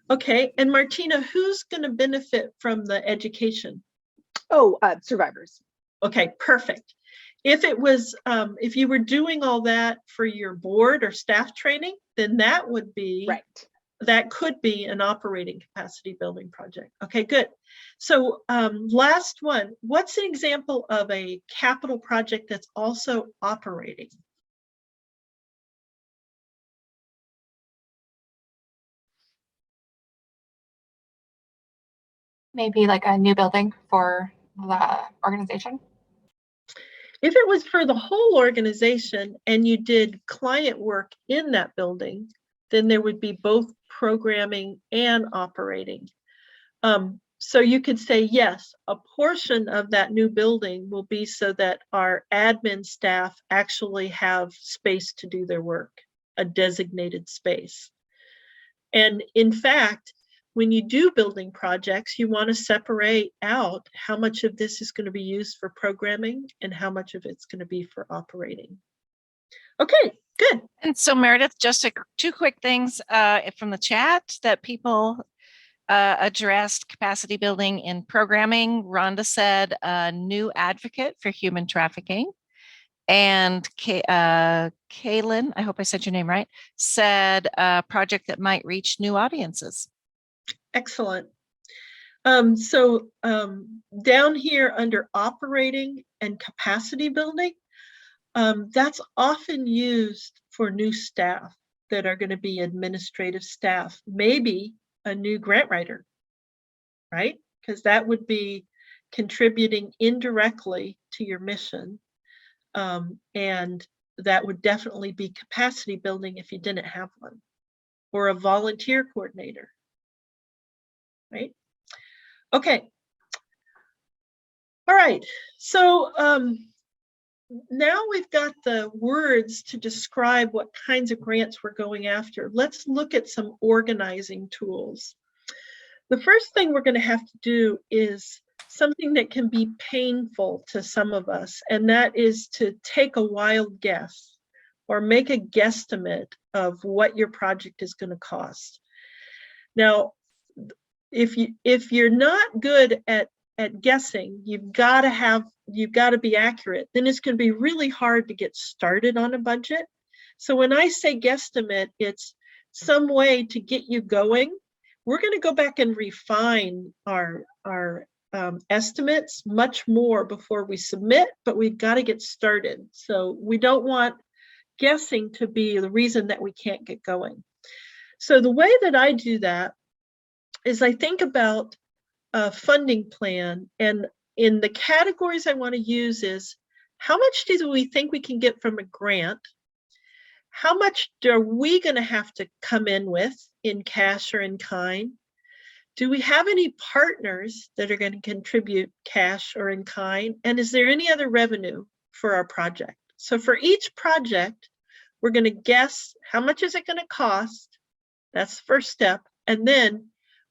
Okay, and Martina, who's going to benefit from the education?
Oh, survivors.
Okay, perfect. If it was, if you were doing all that for your board or staff training, then that would be,
right.
That could be an operating capacity building project. Okay, good. So last one, what's an example of a capital project that's also operating?
Maybe like a new building for the organization.
If it was for the whole organization and you did client work in that building, then there would be both programming and operating. So you could say, yes, a portion of that new building will be so that our admin staff actually have space to do their work, a designated space. And in fact, when you do building projects, you want to separate out how much of this is going to be used for programming and how much of it's going to be for operating. Okay, Good.
And so Meredith, just two quick things from the chat that people addressed capacity building in programming. Rhonda said new advocate for human trafficking. And Kaylin, I hope I said your name right, said a project that might reach new audiences.
Excellent. So down here under operating and capacity building, that's often used for new staff that are going to be administrative staff, maybe a new grant writer, right? Because that would be contributing indirectly to your mission. And that would definitely be capacity building if you didn't have one, or a volunteer coordinator, right? Okay. All right. So now we've got the words to describe what kinds of grants we're going after. Let's look at some organizing tools. The first thing we're going to have to do is something that can be painful to some of us, and that is to take a wild guess or make a guesstimate of what your project is going to cost. Now, if you're not good at guessing, you've got to be accurate. Then it's going to be really hard to get started on a budget. So when I say guesstimate, it's some way to get you going. We're going to go back and refine our estimates much more before we submit, but we've got to get started. So we don't want guessing to be the reason that we can't get going. So the way that I do that is I think about a funding plan, and in the categories I want to use is how much do we think we can get from a grant? How much are we going to have to come in with in cash or in kind? Do we have any partners that are going to contribute cash or in kind? And is there any other revenue for our project? So for each project, we're going to guess how much is it going to cost? That's the first step. And then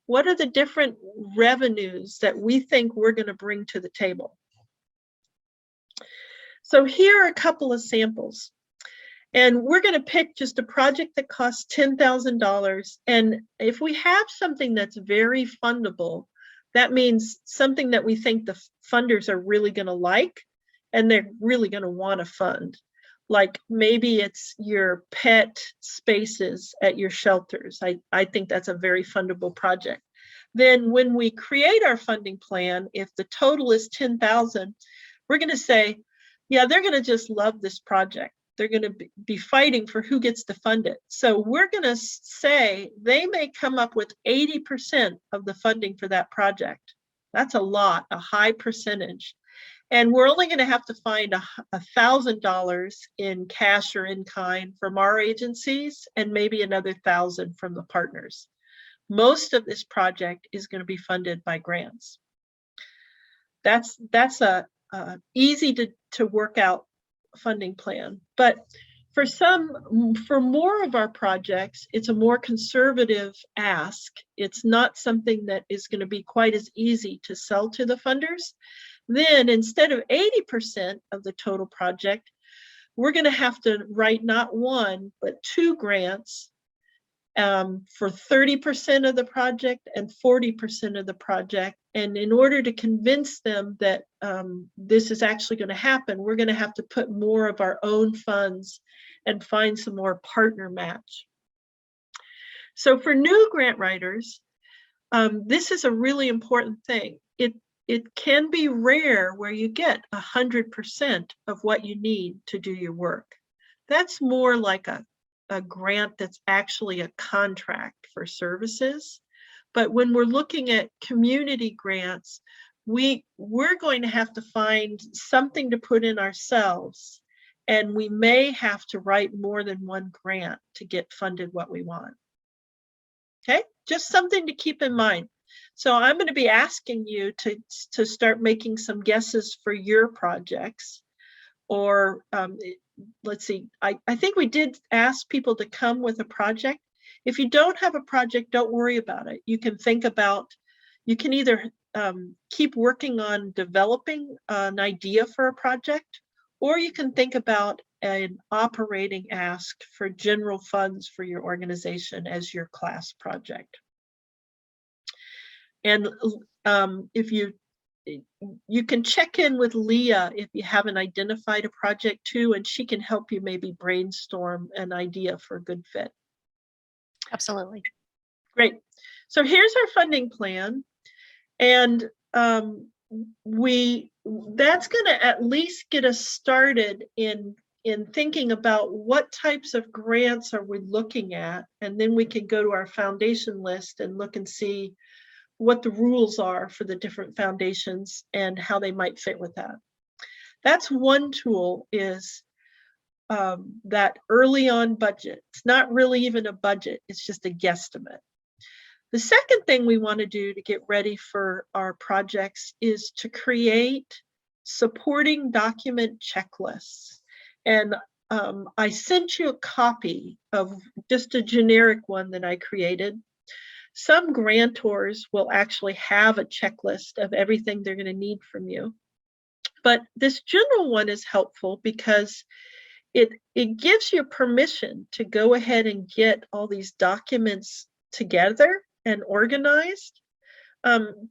what are the different revenues that we think we're going to bring to the table? So here are a couple of samples. And we're going to pick just a project that costs $10,000. And if we have something that's very fundable, that means something that we think the funders are really going to like, and they're really going to want to fund. Like maybe it's your pet spaces at your shelters. I think that's a very fundable project. Then when we create our funding plan, if the total is 10,000, we're going to say, yeah, they're going to just love this project. They're going to be fighting for who gets to fund it. So we're going to say they may come up with 80% of the funding for that project. That's a lot, a high percentage. And we're only going to have to find $1,000 in cash or in kind from our agencies, and maybe another 1,000 from the partners. Most of this project is going to be funded by grants. That's a easy to work out funding plan. But for more of our projects, it's a more conservative ask. It's not something that is going to be quite as easy to sell to the funders. Then instead of 80% of the total project, we're going to have to write not one, but 2 grants for 30% of the project and 40% of the project. And in order to convince them that this is actually going to happen, we're going to have to put more of our own funds and find some more partner match. So for new grant writers, this is a really important thing. It can be rare where you get 100% of what you need to do your work. That's more like a grant that's actually a contract for services. But when we're looking at community grants, we're going to have to find something to put in ourselves, and we may have to write more than one grant to get funded what we want. Okay, just something to keep in mind. So I'm going to be asking you to start making some guesses for your projects, or let's see, I think we did ask people to come with a project. If you don't have a project, don't worry about it. You can think about, you can either keep working on developing an idea for a project, or you can think about an operating ask for general funds for your organization as your class project. And if you can check in with Leah if you haven't identified a project too, and she can help you maybe brainstorm an idea for a good fit.
Absolutely.
Great. So here's our funding plan. And that's going to at least get us started in thinking about what types of grants are we looking at. And then we can go to our foundation list and look and see what the rules are for the different foundations and how they might fit with that. That's one tool, is that early on budget. It's not really even a budget, it's just a guesstimate. The second thing we want to do to get ready for our projects is to create supporting document checklists. And I sent you a copy of just a generic one that I created. Some grantors will actually have a checklist of everything they're going to need from you. But this general one is helpful because it gives you permission to go ahead and get all these documents together and organized,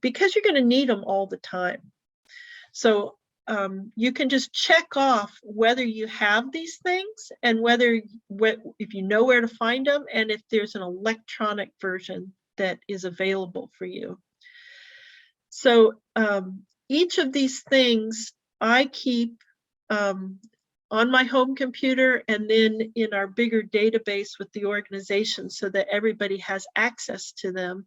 because you're going to need them all the time. So you can just check off whether you have these things and if you know where to find them, and if there's an electronic version that is available for you. So each of these things I keep on my home computer and then in our bigger database with the organization so that everybody has access to them.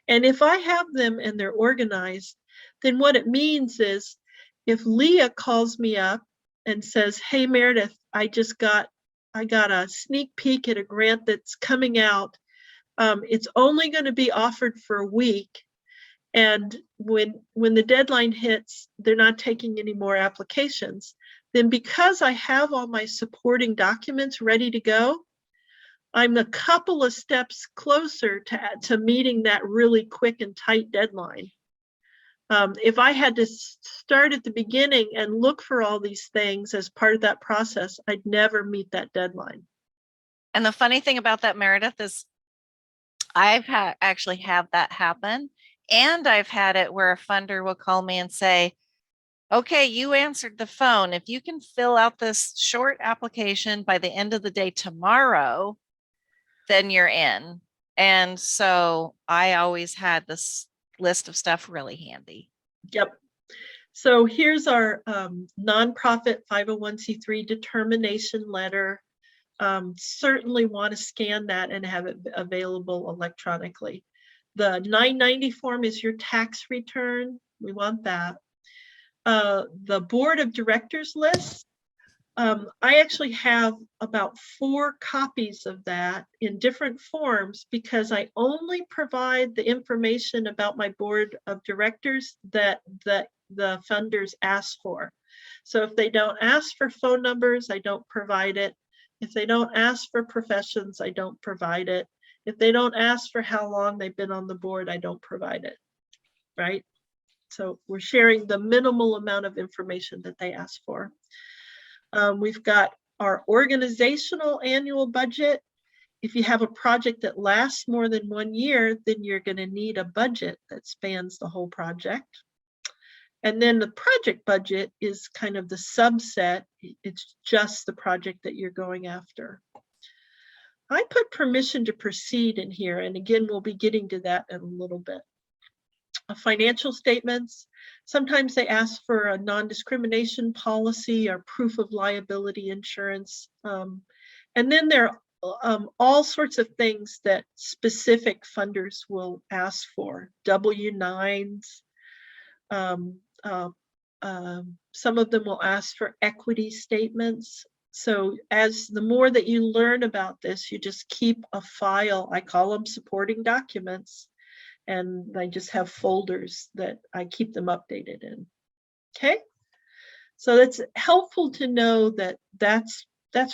And if I have them and they're organized, then what it means is if Leah calls me up and says, hey, Meredith, I got a sneak peek at a grant that's coming out. It's only going to be offered for a week. And when the deadline hits, they're not taking any more applications. Then because I have all my supporting documents ready to go, I'm a couple of steps closer to meeting that really quick and tight deadline. If I had to start at the beginning and look for all these things as part of that process, I'd never meet that deadline.
And the funny thing about that, Meredith, is I've actually had that happen. And I've had it where a funder will call me and say, okay, you answered the phone. If you can fill out this short application by the end of the day tomorrow, then you're in. And so I always had this list of stuff really handy.
Yep. So here's our nonprofit 501c3 determination letter. Certainly want to scan that and have it available electronically. The 990 form is your tax return. We want that. The board of directors list. I actually have about 4 copies of that in different forms because I only provide the information about my board of directors that the funders ask for. So if they don't ask for phone numbers, I don't provide it. If they don't ask for professions, I don't provide it. If they don't ask for how long they've been on the board, I don't provide it, right? So we're sharing the minimal amount of information that they ask for. We've got our organizational annual budget. If you have a project that lasts more than 1 year, then you're going to need a budget that spans the whole project. And then the project budget is kind of the subset. It's just the project that you're going after. I put permission to proceed in here. And again, we'll be getting to that in a little bit. Financial statements. Sometimes they ask for a non-discrimination policy or proof of liability insurance. And then there are all sorts of things that specific funders will ask for. W-9s. Some of them will ask for equity statements. So as the more that you learn about this, you just keep a file. I call them supporting documents. And I just have folders that I keep them updated in. Okay, so it's helpful to know that that's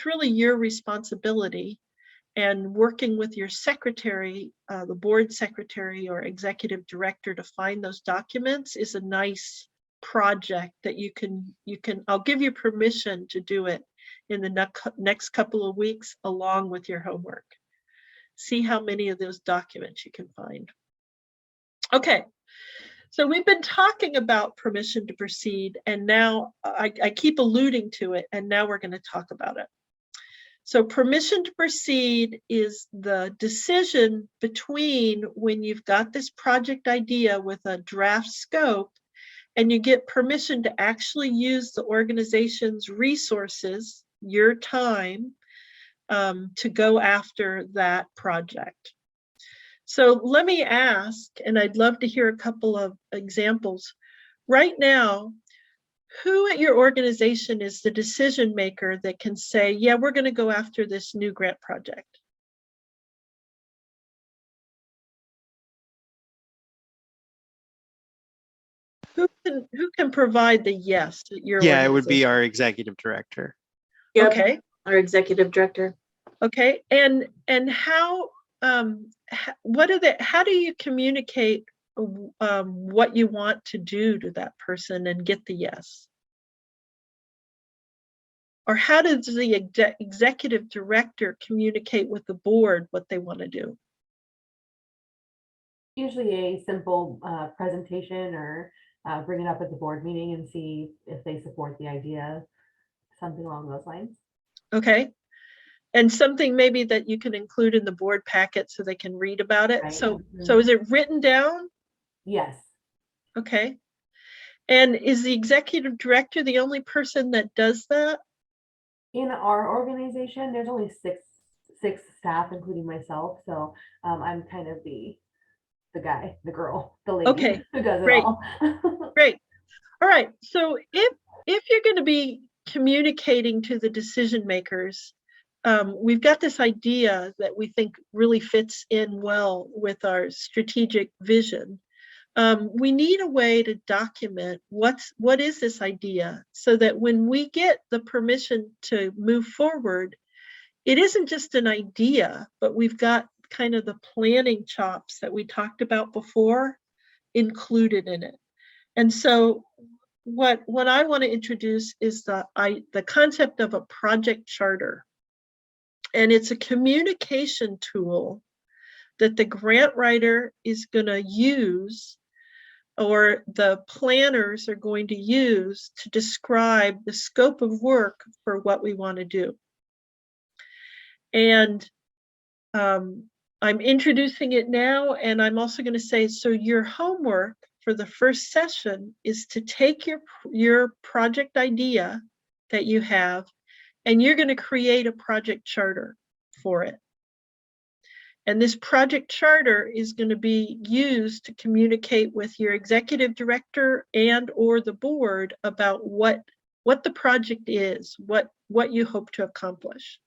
really your responsibility, and working with your secretary, the board secretary or executive director to find those documents is a nice project that you can. I'll give you permission to do it in the next couple of weeks along with your homework. See how many of those documents you can find. Okay, so we've been talking about permission to proceed, and now I keep alluding to it, and now we're going to talk about it. So permission to proceed is the decision between when you've got this project idea with a draft scope and you get permission to actually use the organization's resources, your time, to go after that project. So let me ask, and I'd love to hear a couple of examples. Right now, who at your organization is the decision maker that can say, yeah, we're going to go after this new grant project? Who can provide the yes at your
Yeah, it would be
organization?
our executive director.
Yep,
Okay.
our executive director.
Okay. And how how do you communicate what you want to do to that person and get the yes? Or how does the executive director communicate with the board what they want to do?
Usually a simple presentation, or bring it up at the board meeting and see if they support the idea, something along those lines.
Okay. And something maybe that you can include in the board packet so they can read about it.
Right.
So is it written down?
Yes.
Okay. And is the executive director the only person that does that?
In our organization, there's only six staff, including myself. So I'm kind of the guy, the girl, the lady
Okay,
who does it
great.
all.
Great. All right. So if you're going to be communicating to the decision makers, we've got this idea that we think really fits in well with our strategic vision. We need a way to document what is this idea, so that when we get the permission to move forward, it isn't just an idea, but we've got kind of the planning chops that we talked about before included in it. And so what I want to introduce is the concept of a project charter. And it's a communication tool that the grant writer is going to use, or the planners are going to use, to describe the scope of work for what we want to do. And I'm introducing it now, and I'm also going to say, so your homework for the first session is to take your project idea that you have, and you're going to create a project charter for it. And this project charter is going to be used to communicate with your executive director and or the board about what the project is, what you hope to accomplish.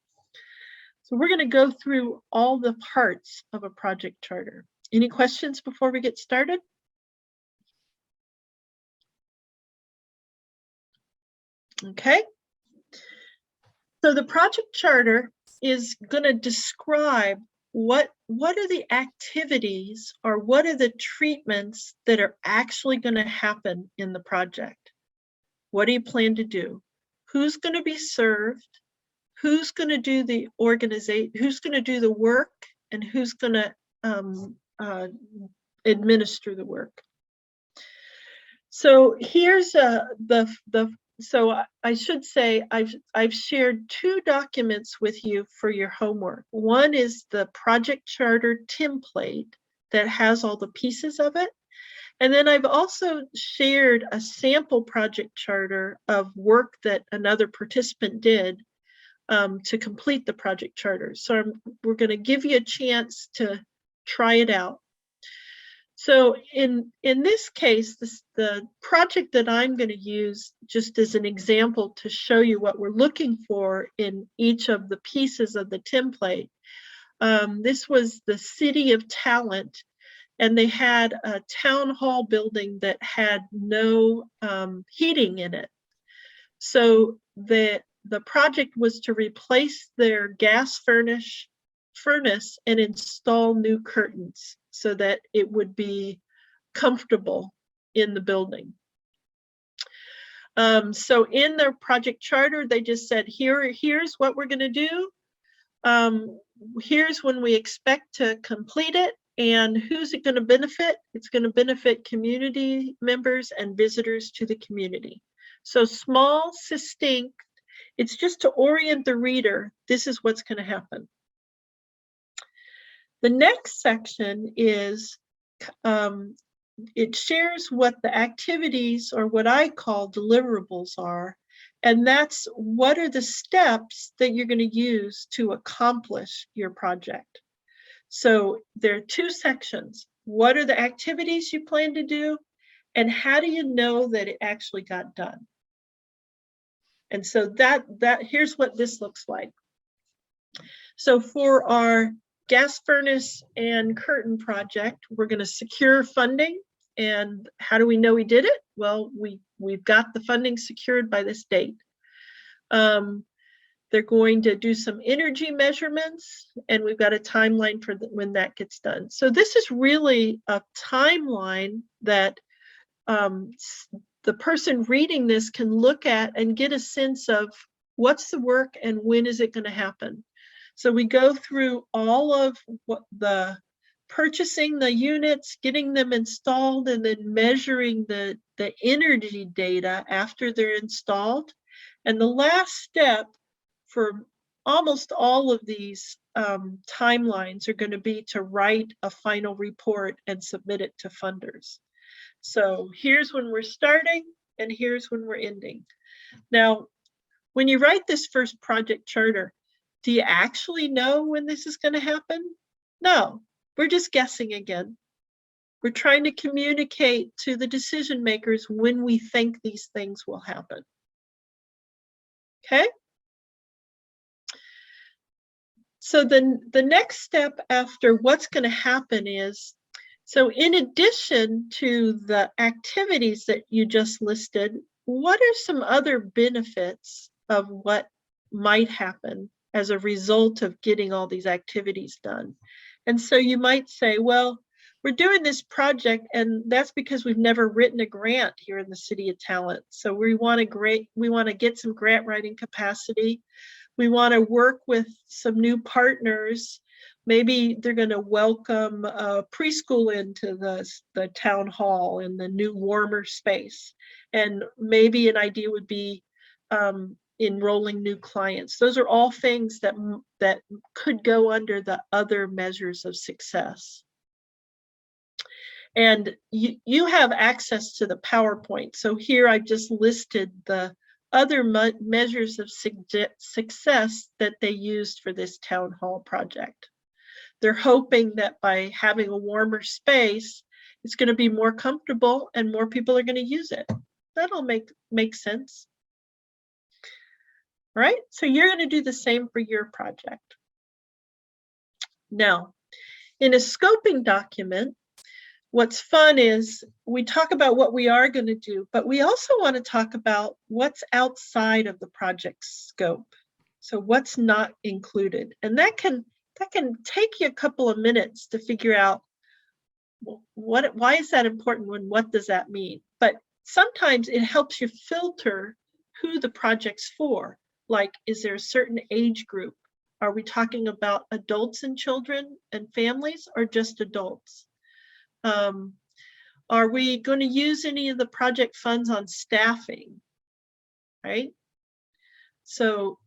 So we're going to go through all the parts of a project charter. Any questions before we get started? Okay. So the project charter is going to describe what are the activities, or what are the treatments that are actually going to happen in the project. What do you plan to do? Who's going to be served? Who's going to do the organization? Who's going to do the work? And who's going to administer the work? So here's so I should say I've shared two documents with you for your homework. One is the project charter template that has all the pieces of it. And then I've also shared a sample project charter of work that another participant did to complete the project charter. So we're going to give you a chance to try it out. So in this case, the project that I'm going to use just as an example to show you what we're looking for in each of the pieces of the template. This was the City of Talent, and they had a town hall building that had no heating in it. So the project was to replace their gas furnace and install new curtains so that it would be comfortable in the building. So in their project charter, they just said, here's what we're going to do. Here's when we expect to complete it, and who's it going to benefit? It's going to benefit community members and visitors to the community. So small, succinct, it's just to orient the reader. This is what's going to happen. The next section is, it shares what the activities, or what I call deliverables, are. And that's what are the steps that you're going to use to accomplish your project. So there are two sections. What are the activities you plan to do? And how do you know that it actually got done? And so here's what this looks like. So for our gas furnace and curtain project, we're going to secure funding. And how do we know we did it? Well, we've got the funding secured by this date. They're going to do some energy measurements, and we've got a timeline for when that gets done. So this is really a timeline that the person reading this can look at and get a sense of what's the work and when is it going to happen. So we go through all of what the purchasing the units, getting them installed, and then measuring the energy data after they're installed. And the last step for almost all of these timelines are going to be to write a final report and submit it to funders. So here's when we're starting, and here's when we're ending. Now, when you write this first project charter, do you actually know when this is going to happen? No, we're just guessing again. We're trying to communicate to the decision makers when we think these things will happen. Okay? So then the next step after what's going to happen is, so in addition to the activities that you just listed, what are some other benefits of what might happen as a result of getting all these activities done? And so you might say, well, we're doing this project, and that's because we've never written a grant here in the City of Talent. So we want to get some grant writing capacity. We want to work with some new partners. Maybe they're going to welcome a preschool into the town hall in the new warmer space. And maybe an idea would be enrolling new clients. Those are all things that could go under the other measures of success. And you have access to the PowerPoint. So here I just listed the other measures of success that they used for this town hall project. They're hoping that by having a warmer space, it's going to be more comfortable and more people are going to use it. That'll make sense. Right? So you're going to do the same for your project. Now, in a scoping document, what's fun is we talk about what we are going to do, but we also want to talk about what's outside of the project scope. So what's not included. And that can take you a couple of minutes to figure out why is that important and what does that mean? But sometimes it helps you filter who the project's for. Like, is there a certain age group? Are we talking about adults and children and families, or just adults? Are we going to use any of the project funds on staffing? Right? So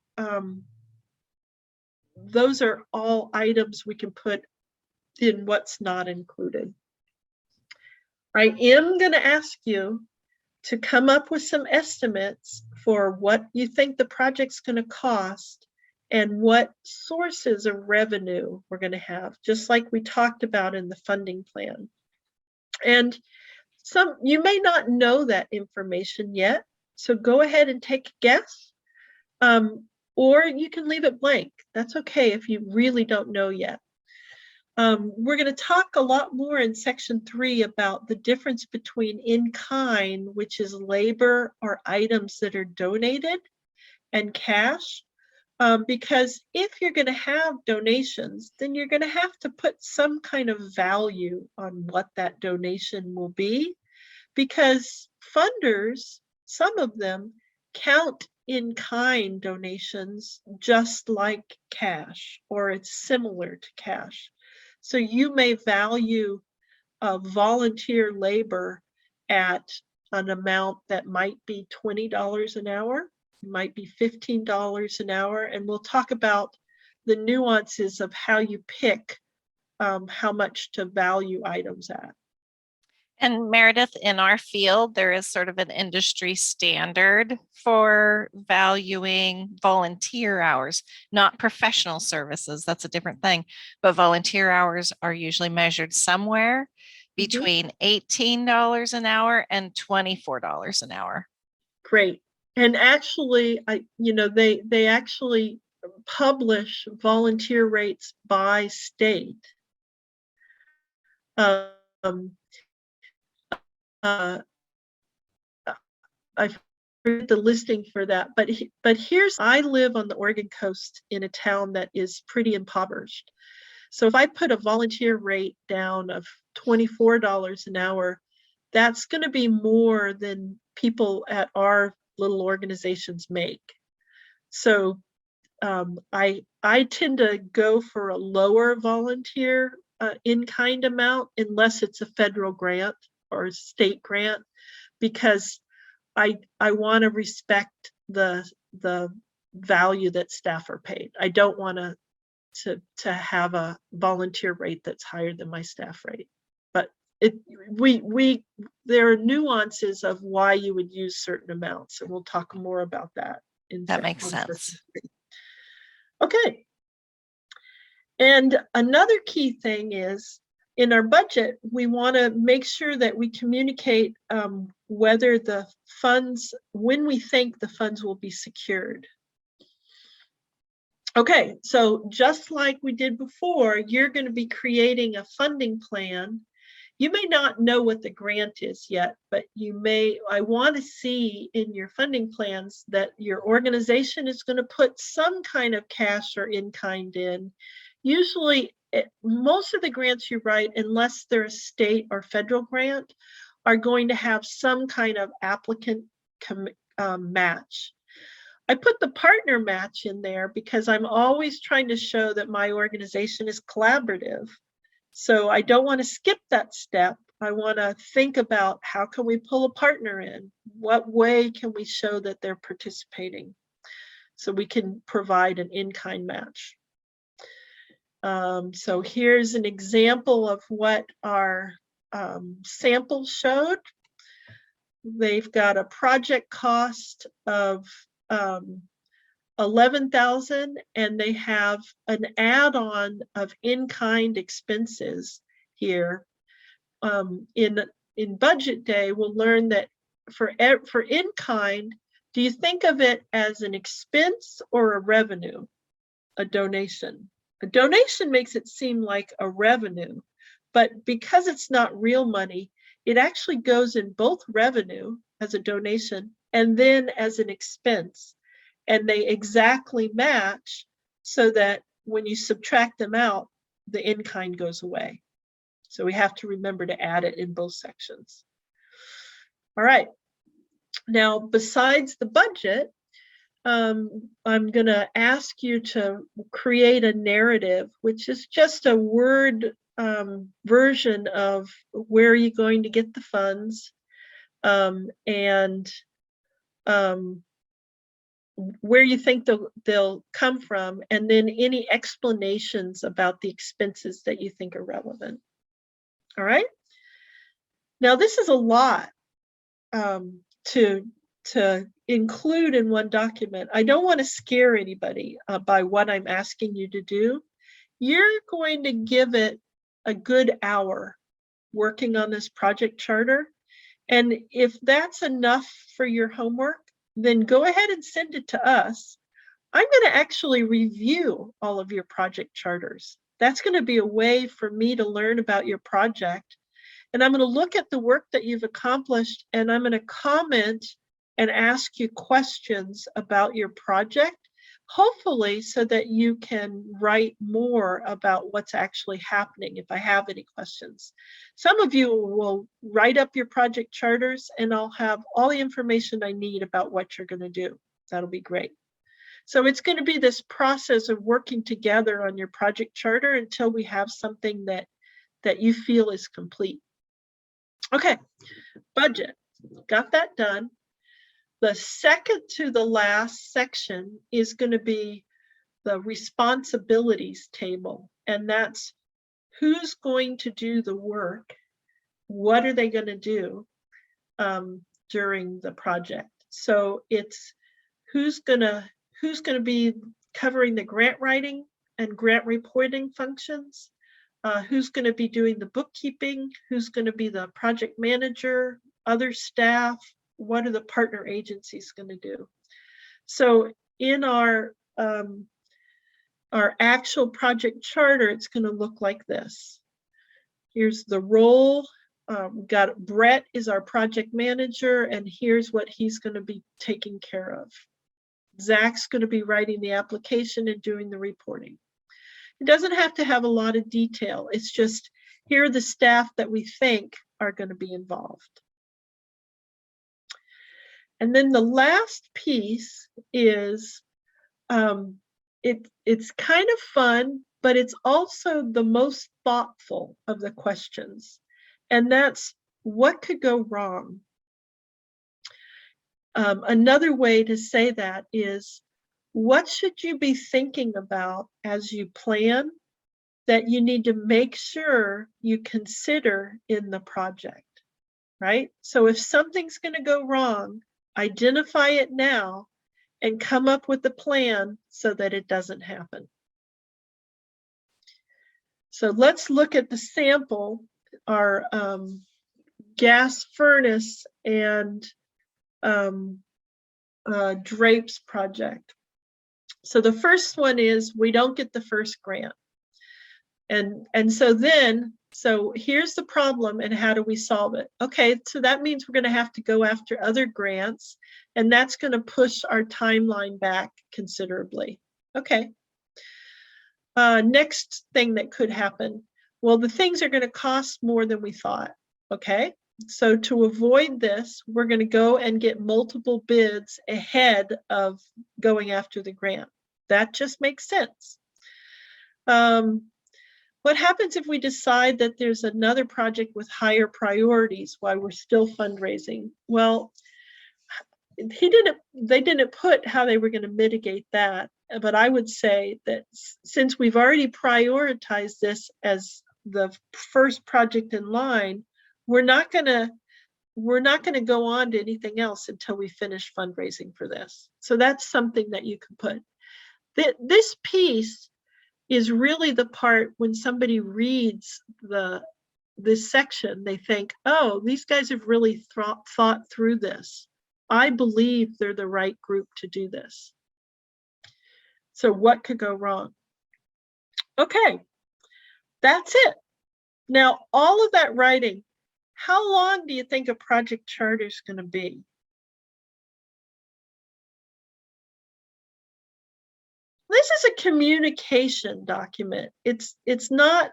those are all items we can put in what's not included. I am going to ask you to come up with some estimates for what you think the project's going to cost and what sources of revenue we're going to have, just like we talked about in the funding plan. And you may not know that information yet, so go ahead and take a guess, or you can leave it blank. That's okay if you really don't know yet. We're going to talk a lot more in section 3 about the difference between in-kind, which is labor or items that are donated, and cash. Because if you're going to have donations, then you're going to have to put some kind of value on what that donation will be, because funders some of them count in-kind donations just like cash, or it's similar to cash. So you may value volunteer labor at an amount that might be $20 an hour, might be $15 an hour, and we'll talk about the nuances of how you pick how much to value items at.
And Meredith, in our field, there is sort of an industry standard for valuing volunteer hours, not professional services. That's a different thing. But volunteer hours are usually measured somewhere between $18 an hour and $24 an hour.
Great. And actually, they actually publish volunteer rates by state. I forget the listing for that, but I live on the Oregon coast in a town that is pretty impoverished. So if I put a volunteer rate down of $24 an hour, that's going to be more than people at our little organizations make. So I tend to go for a lower volunteer in-kind amount unless it's a federal grant or a state grant, because I want to respect the value that staff are paid. I don't want to have a volunteer rate that's higher than my staff rate. But there are nuances of why you would use certain amounts, and we'll talk more about that in
That makes sense.
Okay. And another key thing is, in our budget, we want to make sure that we communicate whether the funds, when we think the funds will be secured. Okay, so just like we did before, you're going to be creating a funding plan. You may not know what the grant is yet, but I want to see in your funding plans that your organization is going to put some kind of cash or in-kind in. Usually, most of the grants you write, unless they're a state or federal grant, are going to have some kind of applicant match. I put the partner match in there because I'm always trying to show that my organization is collaborative. So I don't want to skip that step. I want to think about, how can we pull a partner in? What way can we show that they're participating so we can provide an in-kind match? So here's an example of what our sample showed. They've got a project cost of $11,000, and they have an add-on of in-kind expenses here. In budget day, we'll learn that for in-kind, do you think of it as an expense or a revenue? A donation. A donation makes it seem like a revenue, but because it's not real money, it actually goes in both revenue as a donation and then as an expense. And they exactly match, so that when you subtract them out, the in-kind goes away. So we have to remember to add it in both sections. All right. Now, besides the budget, I'm going to ask you to create a narrative, which is just a word version of where are you going to get the funds, and where you think they'll come from, and then any explanations about the expenses that you think are relevant. All right. Now, this is a lot to include in one document. I don't want to scare anybody by what I'm asking you to do. You're going to give it a good hour working on this project charter. And if that's enough for your homework, then go ahead and send it to us. I'm going to actually review all of your project charters. That's going to be a way for me to learn about your project. And I'm going to look at the work that you've accomplished, and I'm going to comment and ask you questions about your project. hopefully so that you can write more about what's actually happening if I have any questions. Some of you will write up your project charters and I'll have all the information I need about what you're going to do. That'll be great. So it's going to be this process of working together on your project charter until we have something that you feel is complete. Okay, budget, got that done. The second to the last section is going to be the responsibilities table, and that's who's going to do the work, what are they going to do during the project. So it's who's going to be covering the grant writing and grant reporting functions, who's going to be doing the bookkeeping, who's going to be the project manager, other staff, what are the partner agencies going to do. So in our actual project charter, it's going to look like this. Here's the role. Got Brett is our project manager, and here's what he's going to be taking care of. Zach's going to be writing the application and doing the reporting. It doesn't have to have a lot of detail. It's just here are the staff that we think are going to be involved. And then the last piece is it's kind of fun, but it's also the most thoughtful of the questions. And that's what could go wrong? Another way to say that is, what should you be thinking about as you plan that you need to make sure you consider in the project, right? So if something's going to go wrong, identify it now and come up with a plan so that it doesn't happen. So let's look at the sample, our gas furnace and drapes project. So the first one is we don't get the first grant. And so here's the problem and how do we solve it? Okay, so that means we're going to have to go after other grants, and that's going to push our timeline back considerably. Okay. Next thing that could happen, well, the things are going to cost more than we thought. Okay, so to avoid this, we're going to go and get multiple bids ahead of going after the grant. That just makes sense. What happens if we decide that there's another project with higher priorities while we're still fundraising? Well, they didn't put how they were going to mitigate that, but I would say that since we've already prioritized this as the first project in line, we're not going to go on to anything else until we finish fundraising for this. So that's something that you can put. This piece is really the part when somebody reads this section, they think, oh, these guys have really thought through this. I believe they're the right group to do this. So what could go wrong? Okay, that's it. Now, all of that writing, how long do you think a project charter is going to be? This is a communication document. It's not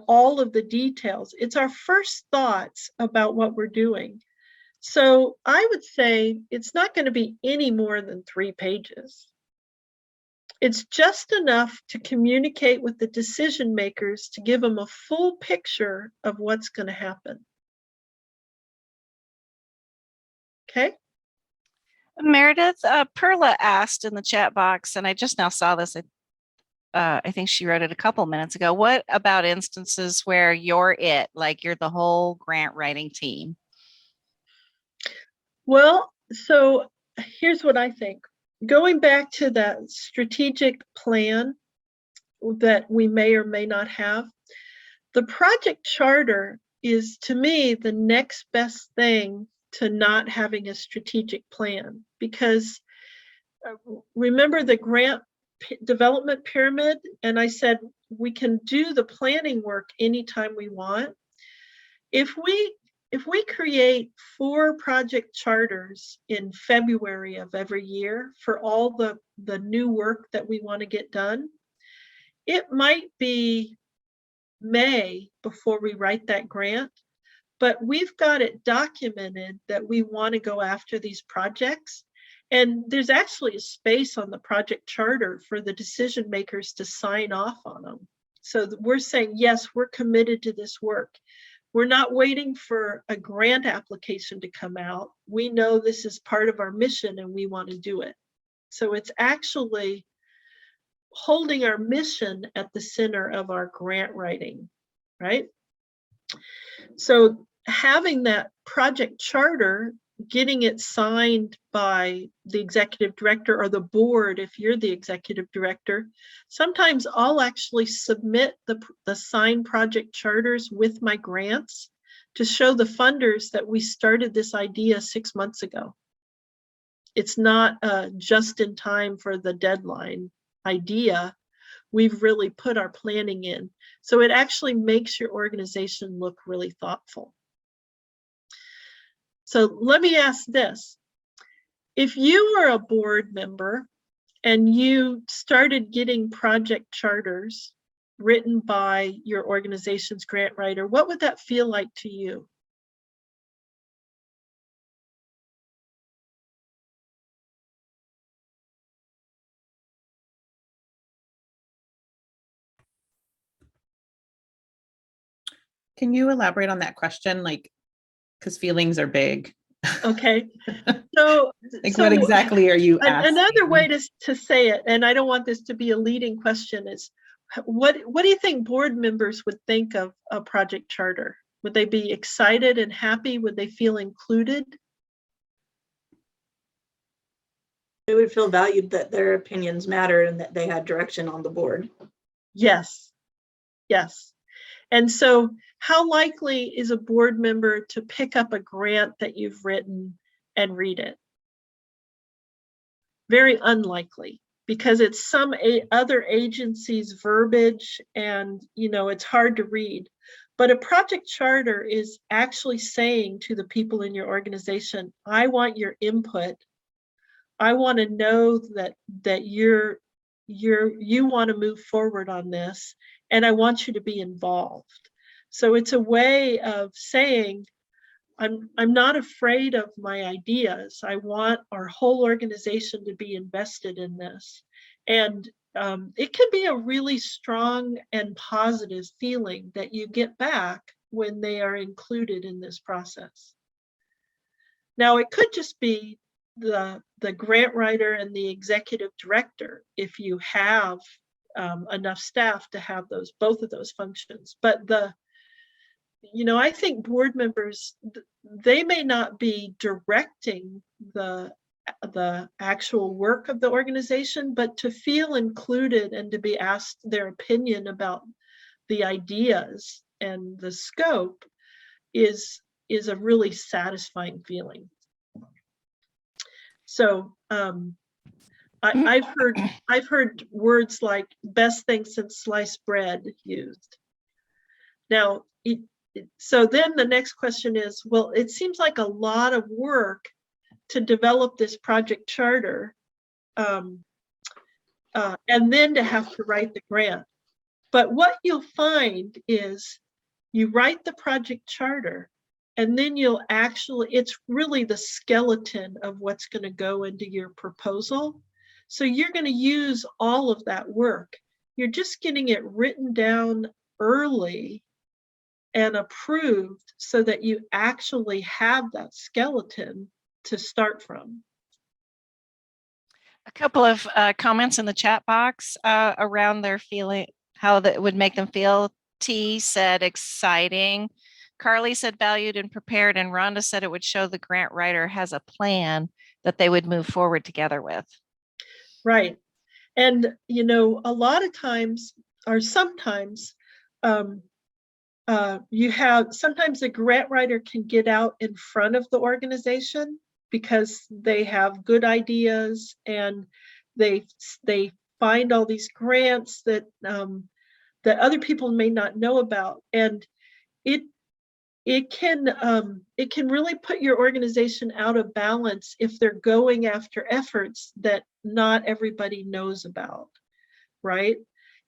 all of the details. It's our first thoughts about what we're doing. So I would say it's not going to be any more than 3 pages. It's just enough to communicate with the decision makers to give them a full picture of what's going to happen. Okay.
Meredith, Perla asked in the chat box, and I just now saw this. I think she wrote it a couple minutes ago. What about instances where you're like you're the whole grant writing team?
Well, so here's what I think. Going back to that strategic plan that we may or may not have, the project charter is, to me, the next best thing to not having a strategic plan, because remember the grant development pyramid, and I said we can do the planning work anytime we want. If we if we create 4 project charters in February of every year for all the new work that we want to get done, it might be May before we write that grant, but we've got it documented that we want to go after these projects. And there's actually a space on the project charter for the decision makers to sign off on them. So we're saying, yes, we're committed to this work. We're not waiting for a grant application to come out. We know this is part of our mission and we want to do it. So it's actually holding our mission at the center of our grant writing, right? So having that project charter, getting it signed by the executive director or the board, if you're the executive director, sometimes I'll actually submit the signed project charters with my grants to show the funders that we started this idea 6 months ago. It's not just in time for the deadline idea. We've really put our planning in. So it actually makes your organization look really thoughtful. So let me ask this. If you were a board member and you started getting project charters written by your organization's grant writer, what would that feel like to you?
Can you elaborate on that question? Like, because feelings are big.
Okay. So,
What exactly are you asking?
Another way to say it, and I don't want this to be a leading question, is what do you think board members would think of a project charter? Would they be excited and happy? Would they feel included?
They would feel valued, that their opinions mattered and that they had direction on the board.
Yes. Yes. And so how likely is a board member to pick up a grant that you've written and read it? Very unlikely, because it's some other agency's verbiage and, you know, it's hard to read. But a project charter is actually saying to the people in your organization, I want your input. I want to know that you want to move forward on this, and I want you to be involved. So it's a way of saying, I'm not afraid of my ideas. I want our whole organization to be invested in this. And it can be a really strong and positive feeling that you get back when they are included in this process. Now, it could just be the grant writer and the executive director if you have enough staff to have both of those functions. But I think board members, they may not be directing the actual work of the organization, but to feel included and to be asked their opinion about the ideas and the scope is a really satisfying feeling. So I've heard words like best thing since sliced bread used. Now, so then the next question is, well, it seems like a lot of work to develop this project charter and then to have to write the grant. But what you'll find is you write the project charter and then it's really the skeleton of what's going to go into your proposal. So you're going to use all of that work. You're just getting it written down early and approved so that you actually have that skeleton to start from.
A couple of comments in the chat box around their feeling, how that would make them feel. T said exciting. Carly said valued and prepared, and Rhonda said it would show the grant writer has a plan that they would move forward together with.
Right. And, a lot of times, or sometimes, sometimes the grant writer can get out in front of the organization because they have good ideas and they find all these grants that other people may not know about. And it can really put your organization out of balance if they're going after efforts that not everybody knows about, right?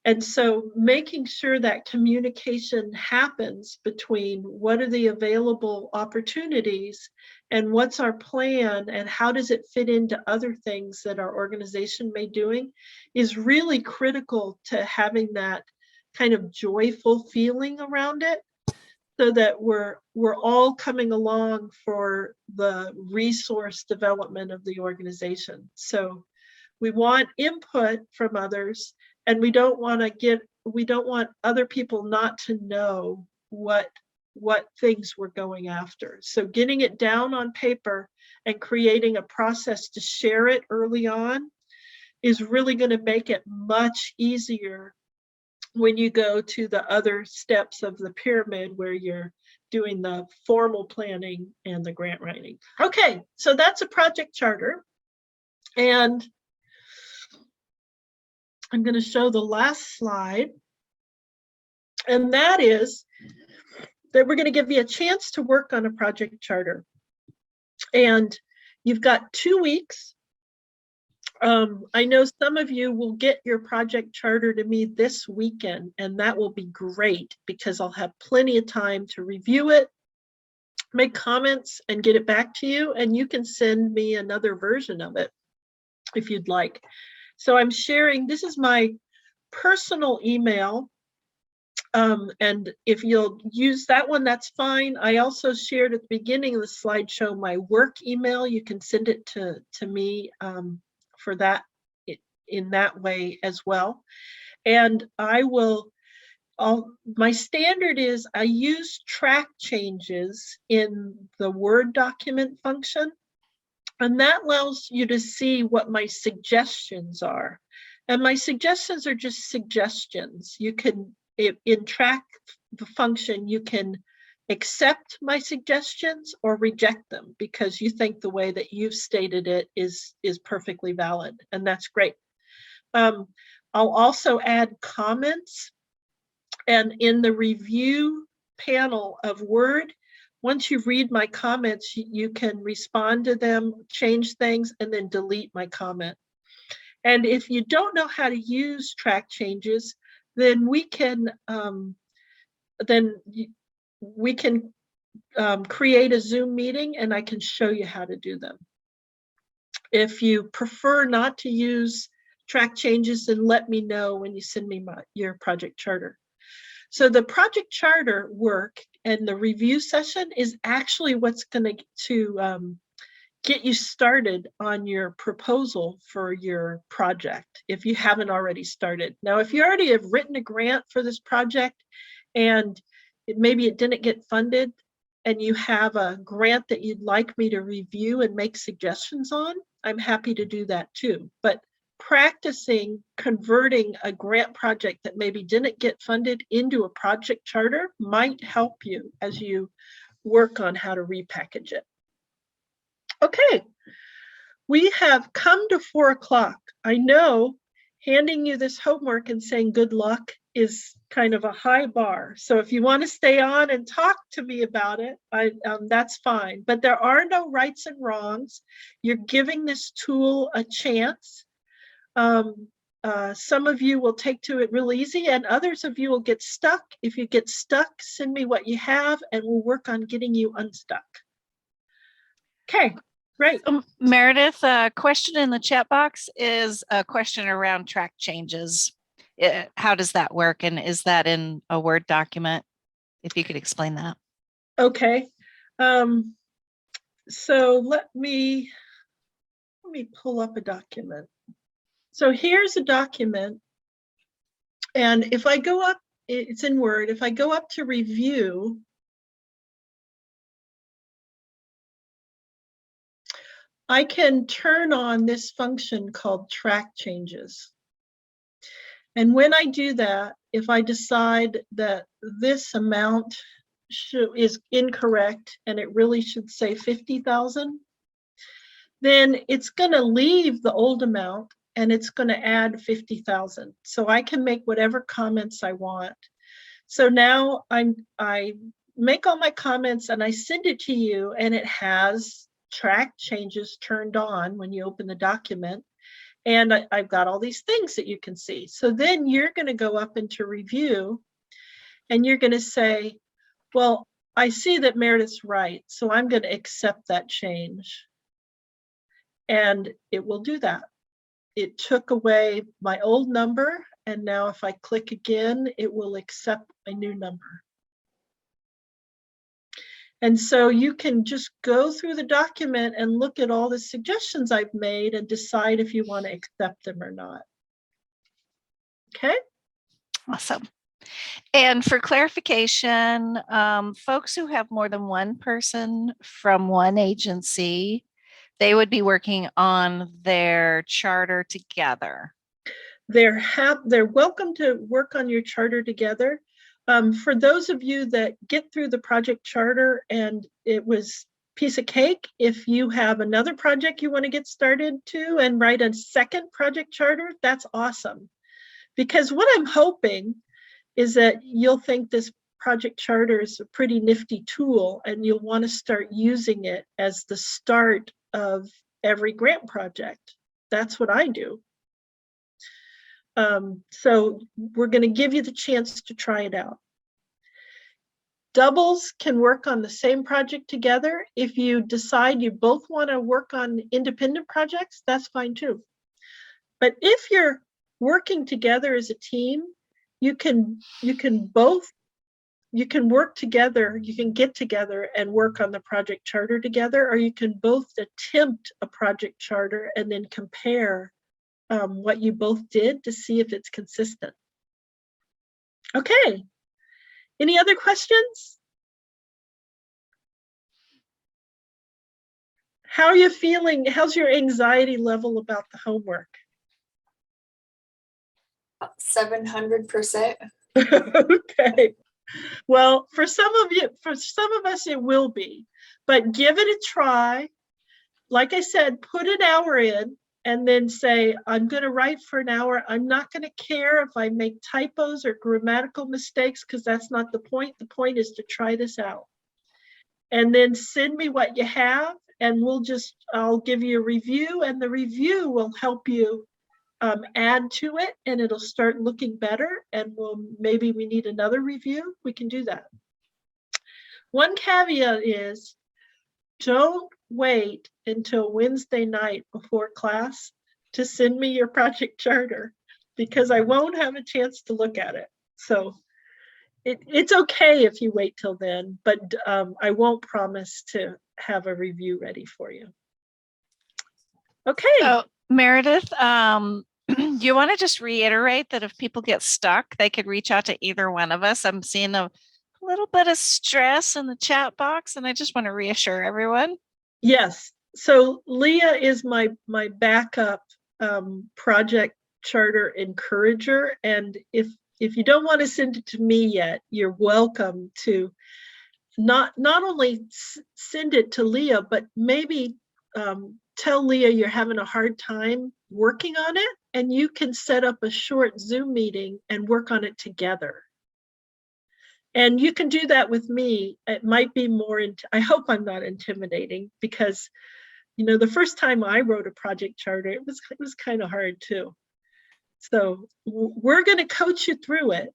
And so making sure that communication happens between what are the available opportunities and what's our plan and how does it fit into other things that our organization may doing is really critical to having that kind of joyful feeling around it, so that we're all coming along for the resource development of the organization. So we want input from others, and we don't want other people not to know what things we're going after. So getting it down on paper and creating a process to share it early on is really going to make it much easier when you go to the other steps of the pyramid where you're doing the formal planning and the grant writing. Okay, so that's a project charter. And I'm going to show the last slide. And that is that we're going to give you a chance to work on a project charter. And you've got 2 weeks. I know some of you will get your project charter to me this weekend, and that will be great because I'll have plenty of time to review it, make comments, and get it back to you. And you can send me another version of it if you'd like. So I'm sharing, this is my personal email. And if you'll use that one, that's fine. I also shared at the beginning of the slideshow my work email. You can send it to me for that in that way as well. And my standard is I use track changes in the Word document function. And that allows you to see what my suggestions are. And my suggestions are just suggestions. You can, in track the function, you can accept my suggestions or reject them because you think the way that you've stated it is perfectly valid, and that's great. I'll also add comments, and in the review panel of Word, once you read my comments, you can respond to them, change things, and then delete my comment. And if you don't know how to use track changes, then we can create a Zoom meeting and I can show you how to do them. If you prefer not to use track changes, then let me know when you send me your project charter. So the project charter work and the review session is actually what's going to get you started on your proposal for your project if you haven't already started. Now, if you already have written a grant for this project and maybe it didn't get funded and you have a grant that you'd like me to review and make suggestions on, I'm happy to do that too. But practicing converting a grant project that maybe didn't get funded into a project charter might help you as you work on how to repackage it. Okay, we have come to 4 o'clock. I know handing you this homework and saying good luck is kind of a high bar. So if you want to stay on and talk to me about it, that's fine. But there are no rights and wrongs. You're giving this tool a chance. Some of you will take to it real easy and others of you will get stuck. If you get stuck, send me what you have and we'll work on getting you unstuck. Okay, great.
Meredith, a question in the chat box is a question around track changes. How does that work? And is that in a Word document? If you could explain that.
Okay. So let me pull up a document. So here's a document. And if I go up, it's in Word. If I go up to review, I can turn on this function called track changes. And when I do that, if I decide that this amount is incorrect and it really should say 50,000, then it's going to leave the old amount and it's going to add 50,000. So I can make whatever comments I want. So now I make all my comments and I send it to you, and it has track changes turned on when you open the document. And I've got all these things that you can see. So then you're going to go up into review and you're going to say, well, I see that Meredith's right, so I'm going to accept that change. And it will do that. It took away my old number, and now if I click again, it will accept my new number. And so you can just go through the document and look at all the suggestions I've made and decide if you want to accept them or not. Okay?
Awesome. And for clarification, folks who have more than one person from one agency, they would be working on their charter together.
They're welcome to work on your charter together. For those of you that get through the project charter and it was piece of cake, if you have another project you want to get started to and write a second project charter, that's awesome. Because what I'm hoping is that you'll think this project charter is a pretty nifty tool and you'll want to start using it as the start of every grant project. That's what I do. So we're going to give you the chance to try it out. Doubles can work on the same project together. If you decide you both want to work on independent projects, that's fine too. But if you're working together as a team, you can work together, you can get together and work on the project charter together, or you can both attempt a project charter and then compare what you both did to see if it's consistent. Okay, any other questions? How are you feeling? How's your anxiety level about the homework?
700%.
Okay. Well, for some of us, it will be, but give it a try. Like I said, put an hour in and then say, I'm going to write for an hour. I'm not going to care if I make typos or grammatical mistakes because that's not the point. The point is to try this out. And then send me what you have and I'll give you a review, and the review will help you add to it, and it'll start looking better, and maybe we need another review. We can do that. One caveat is don't wait until Wednesday night before class to send me your project charter, because I won't have a chance to look at it. So it's okay if you wait till then, but I won't promise to have a review ready for you. Okay.
So Meredith, you want to just reiterate that if people get stuck, they could reach out to either one of us. I'm seeing a little bit of stress in the chat box, and I just want to reassure everyone.
Yes. So Leah is my backup project charter encourager, and if you don't want to send it to me yet, you're welcome to not only send it to Leah, but maybe tell Leah you're having a hard time working on it, and you can set up a short Zoom meeting and work on it together. And you can do that with me. It might be more, I hope I'm not intimidating, because, you know, the first time I wrote a project charter, it was kind of hard too. So we're going to coach you through it.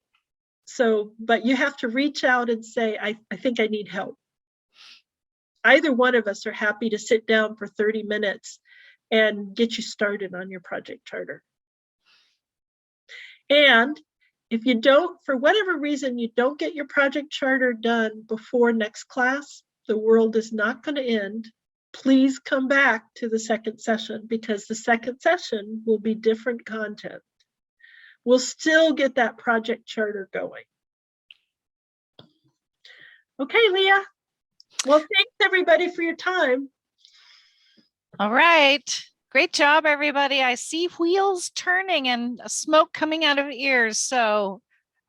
So, but you have to reach out and say, I think I need help. Either one of us are happy to sit down for 30 minutes and get you started on your project charter. And if you don't, for whatever reason, you don't get your project charter done before next class, the world is not going to end. Please come back to the second session, because the second session will be different content. We'll still get that project charter going. Okay, Leah. Well, thanks everybody for your time.
All right. Great job, everybody. I see wheels turning and smoke coming out of ears. So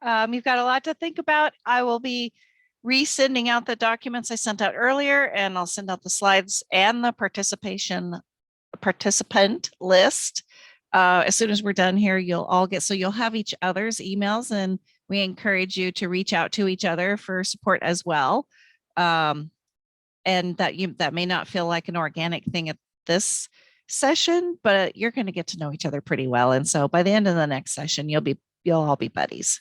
you've got a lot to think about. I will be resending out the documents I sent out earlier, and I'll send out the slides and the participant list. As soon as we're done here, you'll all get, so you'll have each other's emails, and We encourage you to reach out to each other for support as well. And that may not feel like an organic thing at this session, but you're going to get to know each other pretty well. And so by the end of the next session, you'll all be buddies.